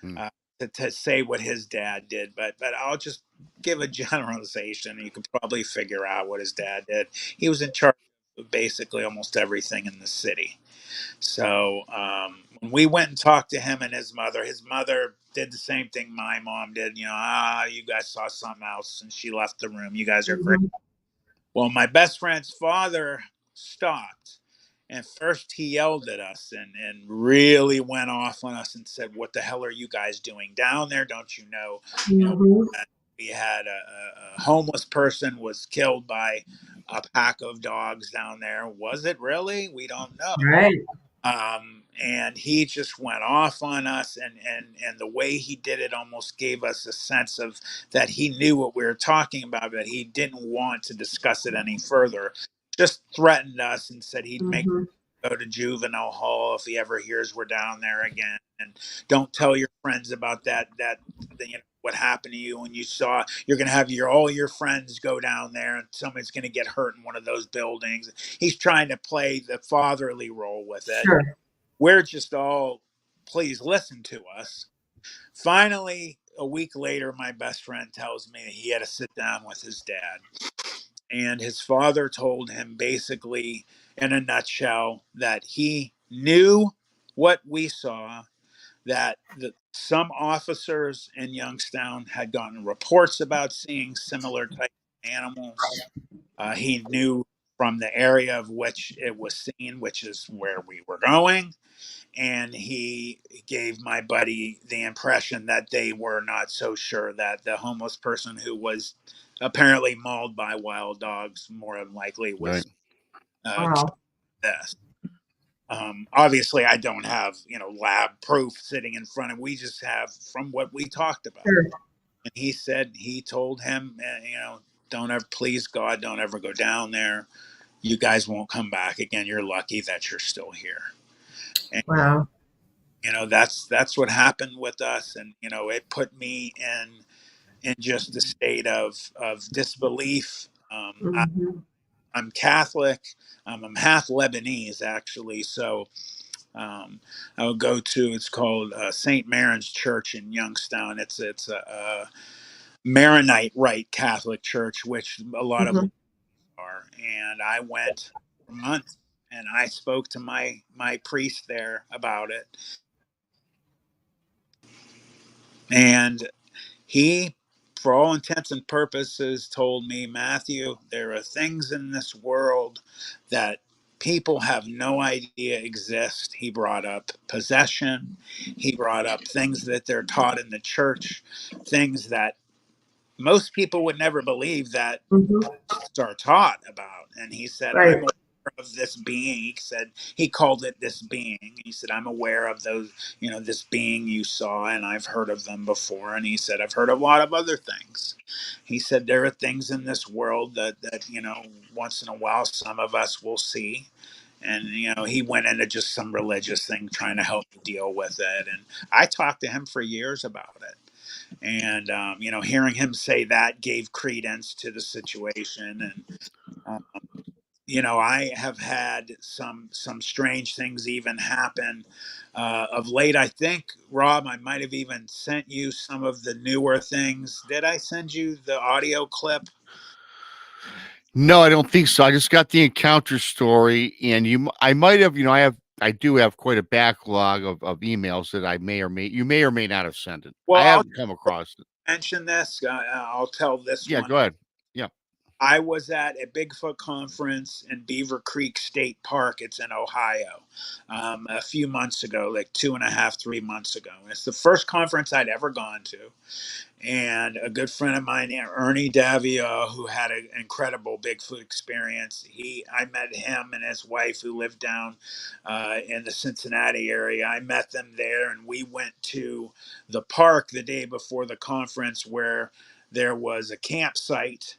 Mm. to say what his dad did. But I'll just give a generalization. You can probably figure out what his dad did. He was in charge of basically almost everything in the city. So when we went and talked to him and his mother did the same thing my mom did. You guys saw something else, and she left the room. You guys are great. Mm-hmm. Well, my best friend's father stopped, and first he yelled at us and really went off on us and said, "What the hell are you guys doing down there? Don't you know? Mm-hmm. We had a homeless person was killed by a pack of dogs down there. Was it really? We don't know." Right. And he just went off on us, and the way he did it almost gave us a sense of that he knew what we were talking about, but he didn't want to discuss it any further. Just threatened us and said he'd make Mm-hmm. go to juvenile hall if he ever hears we're down there again, and don't tell your friends about that what happened to you when you saw. You're going to have all your friends go down there, and somebody's going to get hurt in one of those buildings. He's trying to play the fatherly role with it. Sure. We're just all, please listen to us. Finally, a week later, my best friend tells me that he had to sit down with his dad, and his father told him basically in a nutshell that he knew what we saw, that some officers in Youngstown had gotten reports about seeing similar type of animals. He knew from the area of which it was seen, which is where we were going. And he gave my buddy the impression that they were not so sure that the homeless person who was apparently mauled by wild dogs more than likely was Wow. this. Obviously, I don't have lab proof sitting in front of. We just have from what we talked about. Sure. And he told him, don't ever, please God, don't ever go down there. You guys won't come back again. You're lucky that you're still here. And Wow. that's what happened with us, and it put me in just a state of disbelief. Mm-hmm. I'm Catholic. I'm half Lebanese, actually. So I would go to, it's called St. Maron's Church in Youngstown. It's a Maronite Rite Catholic church, which a lot of Mm-hmm. are. And I went for months, and I spoke to my priest there about it. And he, for all intents and purposes, told me, Matthew, there are things in this world that people have no idea exist. He brought up possession. He brought up things that they're taught in the church, things that most people would never believe that Mm-hmm. are taught about. And he said, Right. I'm aware of this being. He said, he called it this being. He said, I'm aware of those, this being you saw, and I've heard of them before. And he said, I've heard a lot of other things. He said, there are things in this world that once in a while, some of us will see. And, he went into just some religious thing trying to help me deal with it. And I talked to him for years about it. And, hearing him say that gave credence to the situation. And, I have had some strange things even happen of late. I think, Rob, I might have even sent you some of the newer things. Did I send you the audio clip? No, I don't think so. I just got the encounter story, and I might have, I do have quite a backlog of emails that you may or may not have sent it. Well, I I'll haven't come across it. mention this. I'll tell this Yeah, one. go ahead. Yeah. I was at a Bigfoot conference in Beaver Creek State Park. It's in Ohio, a few months ago, like 2.5, 3 months ago. It's the first conference I'd ever gone to. And a good friend of mine, Ernie Davia, who had an incredible Bigfoot experience. I met him and his wife, who lived down in the Cincinnati area. I met them there, and we went to the park the day before the conference, where there was a campsite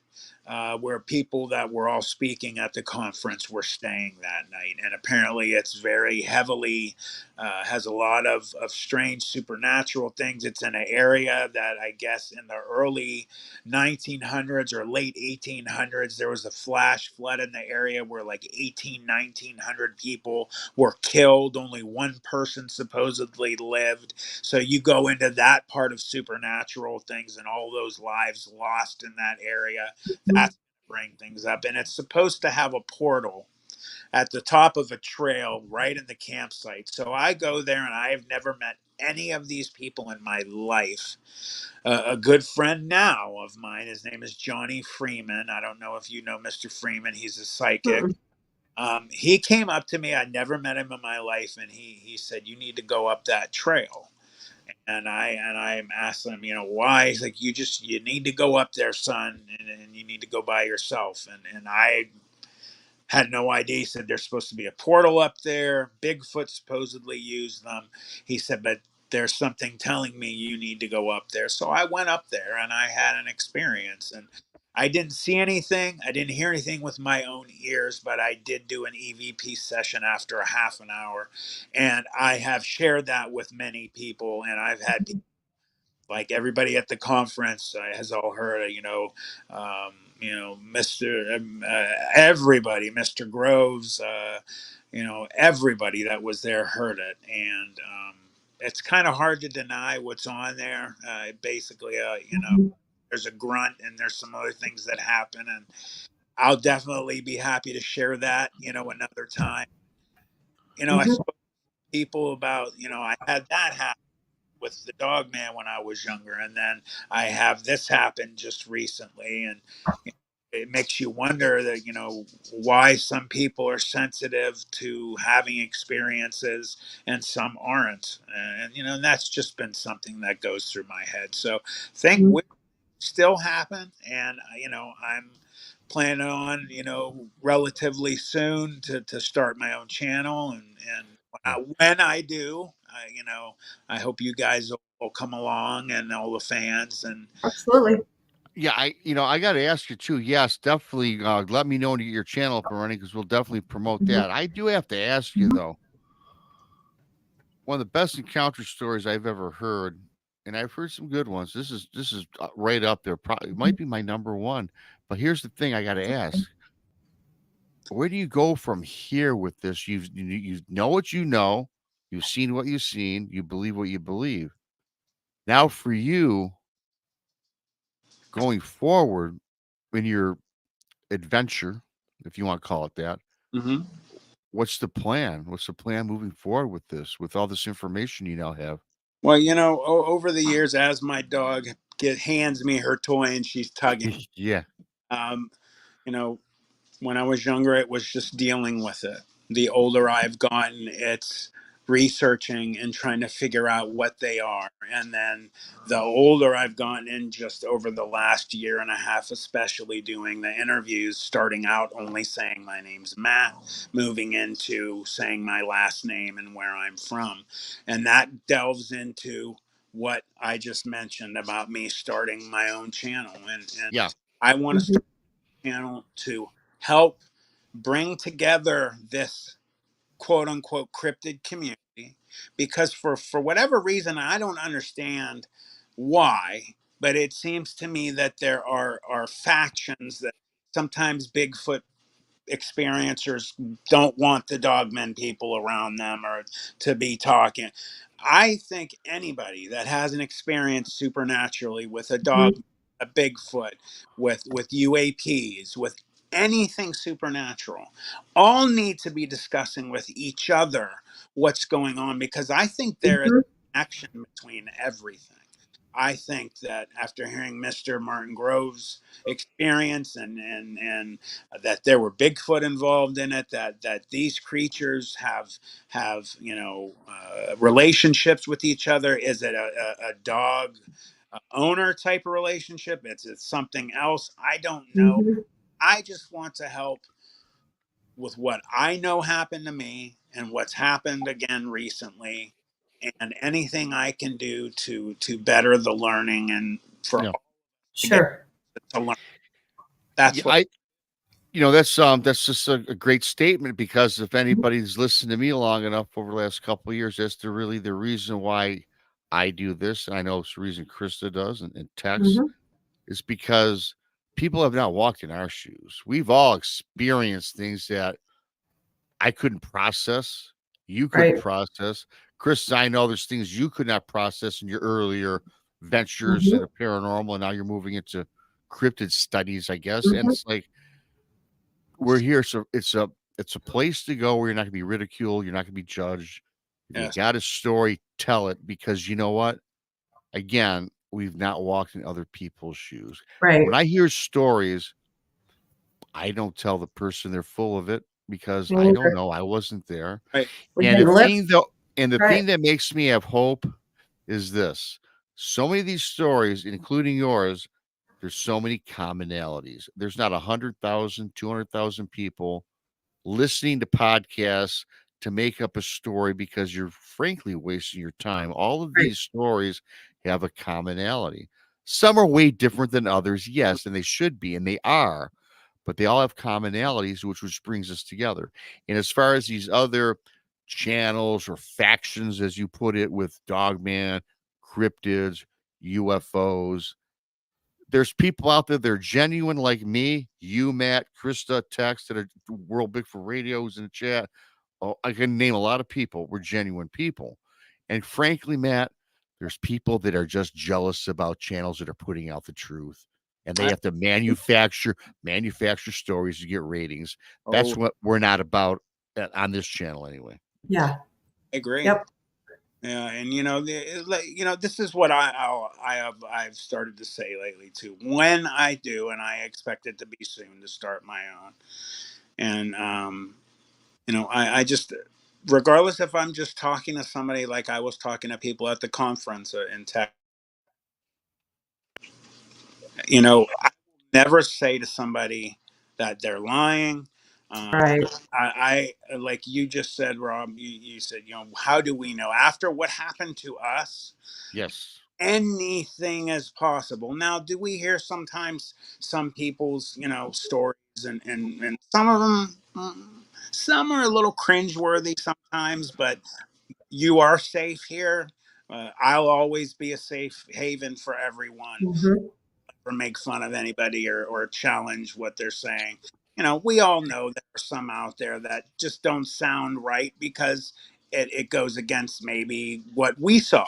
where people that were all speaking at the conference were staying that night. And apparently, it's very heavily has a lot of strange supernatural things. It's in an area that, I guess, in the early 1900s or late 1800s, there was a flash flood in the area where like 1900 people were killed. Only one person supposedly lived. So you go into that part of supernatural things and all those lives lost in that area. That's bring things up. And it's supposed to have a portal at the top of a trail right in the campsite. So I go there, and I have never met any of these people in my life. A good friend now of mine, his name is Johnny Freeman. I don't know if you know Mr. Freeman. He's a psychic. Mm-mm. He came up to me. I'd never met him in my life, and he said, "You need to go up that trail." And I asked him, why? He's like, you need to go up there, son, and you need to go by yourself. And I had no idea. He said there's supposed to be a portal up there. Bigfoot supposedly used them. He said, but there's something telling me you need to go up there. So I went up there, and I had an experience. And I didn't see anything. I didn't hear anything with my own ears, but I did do an EVP session after a half an hour. And I have shared that with many people. And I've had people, like everybody at the conference has all heard, Mr. Everybody, Mr. Groves, everybody that was there heard it. And it's kind of hard to deny what's on there. Basically, there's a grunt, and there's some other things that happen. And I'll definitely be happy to share that, another time. I Mhm. spoke to people about, I had that happen with the dog man when I was younger, and then I have this happen just recently. And it makes you wonder that, why some people are sensitive to having experiences and some aren't. And and that's just been something that goes through my head. So think Mhm. still happen. And I'm planning on, relatively soon to start my own channel. And Yeah. when I do, I hope you guys will come along, and all the fans. And Absolutely. Yeah, I got to ask you too. Yes, definitely. Let me know to get your channel up and running, because we'll definitely promote Mhm. that. I do have to ask you though, one of the best encounter stories I've ever heard, and I've heard some good ones. This is right up there. Probably might be my number one. But here's the thing: I got to ask, where do you go from here with this? You know what you know, you've seen what you've seen, you believe what you believe. Now, for you going forward in your adventure, if you want to call it that, Mhm. what's the plan? What's the plan moving forward with this, with all this information you now have? Well, over the years, as my dog hands me her toy and she's tugging, Yeah, um, you know, when I was younger, it was just dealing with it. The older I've gotten, it's researching and trying to figure out what they are. And then the older I've gotten in, just over the last year and a half, especially doing the interviews, starting out only saying my name's Matt, moving into saying my last name and where I'm from. And that delves into what I just mentioned about me starting my own channel. And yeah, I want to Mhm. start channel to help bring together this quote unquote cryptid community, because for whatever reason, I don't understand why, but it seems to me that there are factions that sometimes Bigfoot experiencers don't want the dogmen people around them or to be talking. I think anybody that has an experience supernaturally with a dog, a Bigfoot, with UAPs, with anything supernatural, all need to be discussing with each other what's going on, because I think there is action between everything. I think that after hearing Mr. Martin Grove's experience and that there were Bigfoot involved in it, that these creatures have relationships with each other. Is it a dog owner type of relationship? It's something else. I don't know. I just want to help with what I know happened to me and what's happened again recently, and anything I can do to better the learning and for all to get to learn. That's what that's just a great statement, because if anybody's listened to me long enough over the last couple of years, that's the reason why I do this. And I know it's the reason Krista does and Tex is because people have not walked in our shoes. We've all experienced things that I couldn't process. You couldn't process. Chris, I know there's things you could not process in your earlier ventures in the paranormal, and now you're moving into cryptid studies, I guess. And it's like, we're here. So it's a place to go where you're not gonna be ridiculed, you're not gonna be judged. If you got a story, tell it, because you know what? Again, we've not walked in other people's shoes. When I hear stories, I don't tell the person they're full of it, because I don't know. I wasn't there. Right. And the thing thing that makes me have hope is this. So many of these stories, including yours, there's so many commonalities. There's not 100,000, 200,000 people listening to podcasts to make up a story because you're frankly wasting your time. All of these stories have a commonality. Some are way different than others, yes, and they should be, and they are, but they all have commonalities, which brings us together. And as far as these other channels or factions, as you put it, with Dogman, Cryptids, UFOs, there's people out there that are genuine like me, you, Matt, Krista, Tex, that are World Bigfoot Radios in the chat. Oh, I can name a lot of people. We're genuine people. And frankly, Matt, there's people that are just jealous about channels that are putting out the truth. And they have to manufacture stories to get ratings. That's what we're not about on this channel anyway. Yeah. I agree. Yep. Yeah, and this is what I've started to say lately too. When I do, and I expect it to be soon to start my own, and I just, regardless if I'm just talking to somebody like I was talking to people at the conference in tech, I will never say to somebody that they're lying. I like you just said, Rob, you said, how do we know after what happened to us? Yes. Anything is possible. Now, do we hear sometimes some people's, stories and some of them, some are a little cringeworthy sometimes, but you are safe here. I'll always be a safe haven for everyone. Or make fun of anybody or challenge what they're saying. We all know there are some out there that just don't sound right because it goes against maybe what we saw.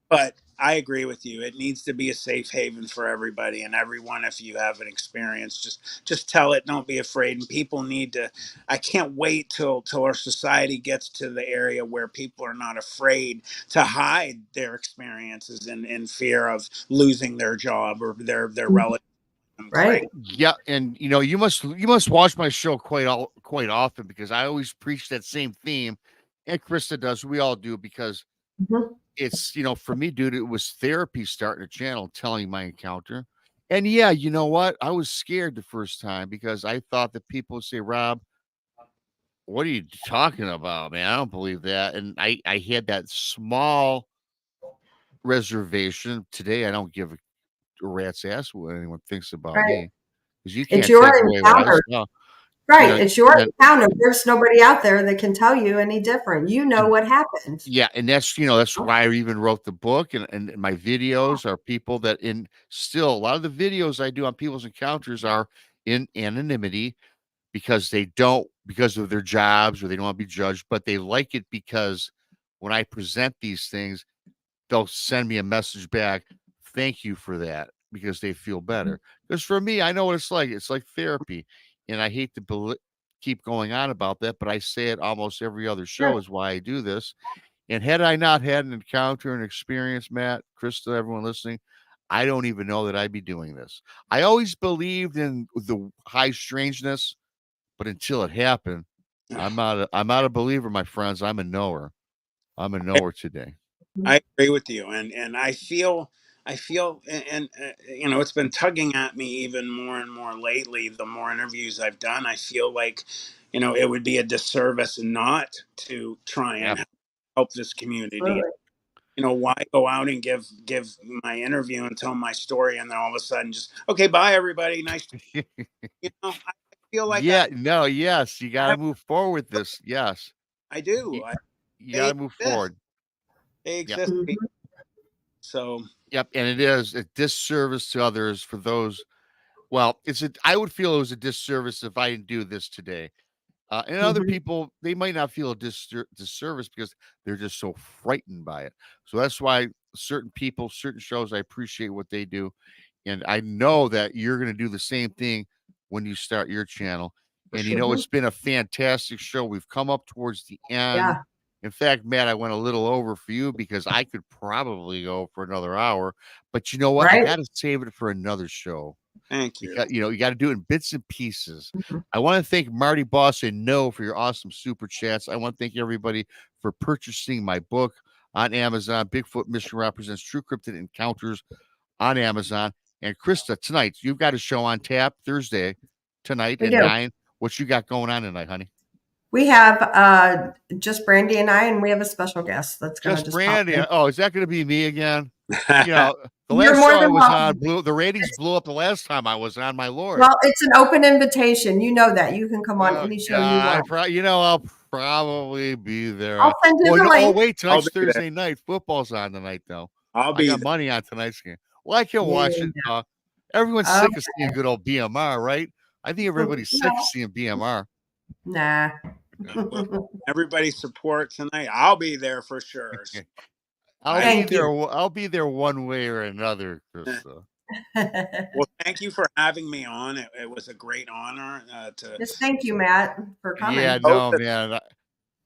But I agree with you. It needs to be a safe haven for everybody and everyone. If you have an experience, just tell it. Don't be afraid. And people need to. I can't wait till our society gets to the area where people are not afraid to hide their experiences in fear of losing their job or their relative. Right. Yeah, and you must watch my show quite often, because I always preach that same theme, and Krista does. We all do, because it's, for me, dude, it was therapy starting a channel, telling my encounter. And yeah, you know what? I was scared the first time because I thought that people would say, Rob, what are you talking about, man? I don't believe that. And I had that small reservation. Today, I don't give a rat's ass what anyone thinks about me, because you can't It's your take away what I encounter. saw. Right. It's your encounter. There's nobody out there that can tell you any different. You know what happens. Yeah, and that's why I even wrote the book, and my videos are people that still a lot of the videos I do on people's encounters are in anonymity, because of their jobs or they don't want to be judged, but they like it because when I present these things, they'll send me a message back. Thank you for that, because they feel better. Because for me, I know what it's like. It's like therapy. And I hate to keep going on about that, but I say it almost every other show is why I do this. And had I not had an encounter, an experience, Matt, Krista, everyone listening, I don't even know that I'd be doing this. I always believed in the high strangeness, but until it happened, I'm not a believer, my friends. I'm a knower. I'm a knower today. I agree with you, and I feel, you know, it's been tugging at me even more and more lately. The more interviews I've done, I feel like, you know, it would be a disservice not to try Yeah. and help this community. Absolutely. You know, why go out and give my interview and tell my story, and then all of a sudden just, okay, bye everybody, nice. You know, I feel like Yeah, no, yes, you I got to have, move forward with this. Yes, I you, do. you got They to move exist. forward. They Yep, exist. Mhm. So yep, and it is a disservice to others for those. Well, I would feel it was a disservice if I didn't do this today. And other Mhm. people, they might not feel a disservice because they're just so frightened by it. So that's why certain people, certain shows, I appreciate what they do. And I know that you're going to do the same thing when you start your channel. for And, sure. it's been a fantastic show. We've come up towards the end. Yeah. In fact, Matt, I went a little over for you because I could probably go for another hour. But you know what? I Right. got to save it for another show. Thank you. You got to do it in bits and pieces. Mhm. I want to thank Marty Boss and No for your awesome super chats. I want to thank everybody for purchasing my book on Amazon. Bigfoot Mission represents True Cryptid Encounters on Amazon. And Krista, tonight you've got a show on tap Thursday tonight We at do. 9. What you got going on tonight, honey? We have just Brandy and I, and we have a special guest that's going to Just just pop Brandy. in. Oh, is that going to be me again? You know, the You're last more show I than was on welcome. the ratings blew up the last time I was on, my Lord. Well, it's an open invitation. You know that. You can come on Oh any show you God, want. I'll probably be there. I'll send you Well, the no, oh link. wait, I'll tonight's be there. Thursday night. Football's on tonight, though. I'll I be got there. money on tonight's game. Well, I can watch it. Yeah. Everyone's Oh, sick of seeing good old BMR, right? I think everybody's sick of no. seeing BMR. Nah. Well, everybody support tonight. I'll be there for sure. So I'll I be Thank there. you. I'll be there one way or another, Krista. well, thank you for having me on. It was a great honor to Just thank you, Matt, for Yeah, coming. host no, it. man.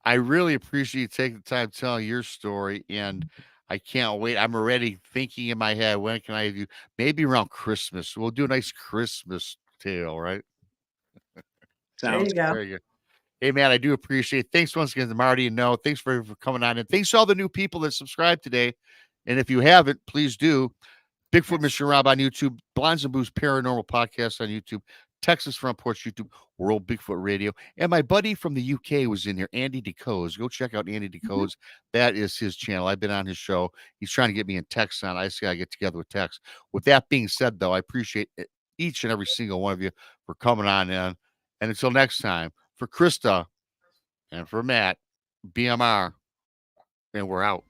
I really appreciate you taking the time telling your story, and I can't wait. I'm already thinking in my head, when can I do? Maybe around Christmas. We'll do a nice Christmas tale, right? There Sounds you go. Very good. Hey, man, I do appreciate it. Thanks once again to Marty and No. Thanks for coming on, and thanks to all the new people that subscribed today. And if you haven't, please do. Bigfoot Yes. Mr. Rob on YouTube, Blinds and Booze Paranormal Podcast on YouTube, Texas Front Porch YouTube, World Bigfoot Radio. And my buddy from the UK was in here, Andy Decodes. Go check out Andy Mhm. Decodes. That is his channel. I've been on his show. He's trying to get me in Tex on. I see I get together with Tex. With that being said, though, I appreciate each and every single one of you for coming on in. And until next time, for Krista and for Matt, BMR, and we're out.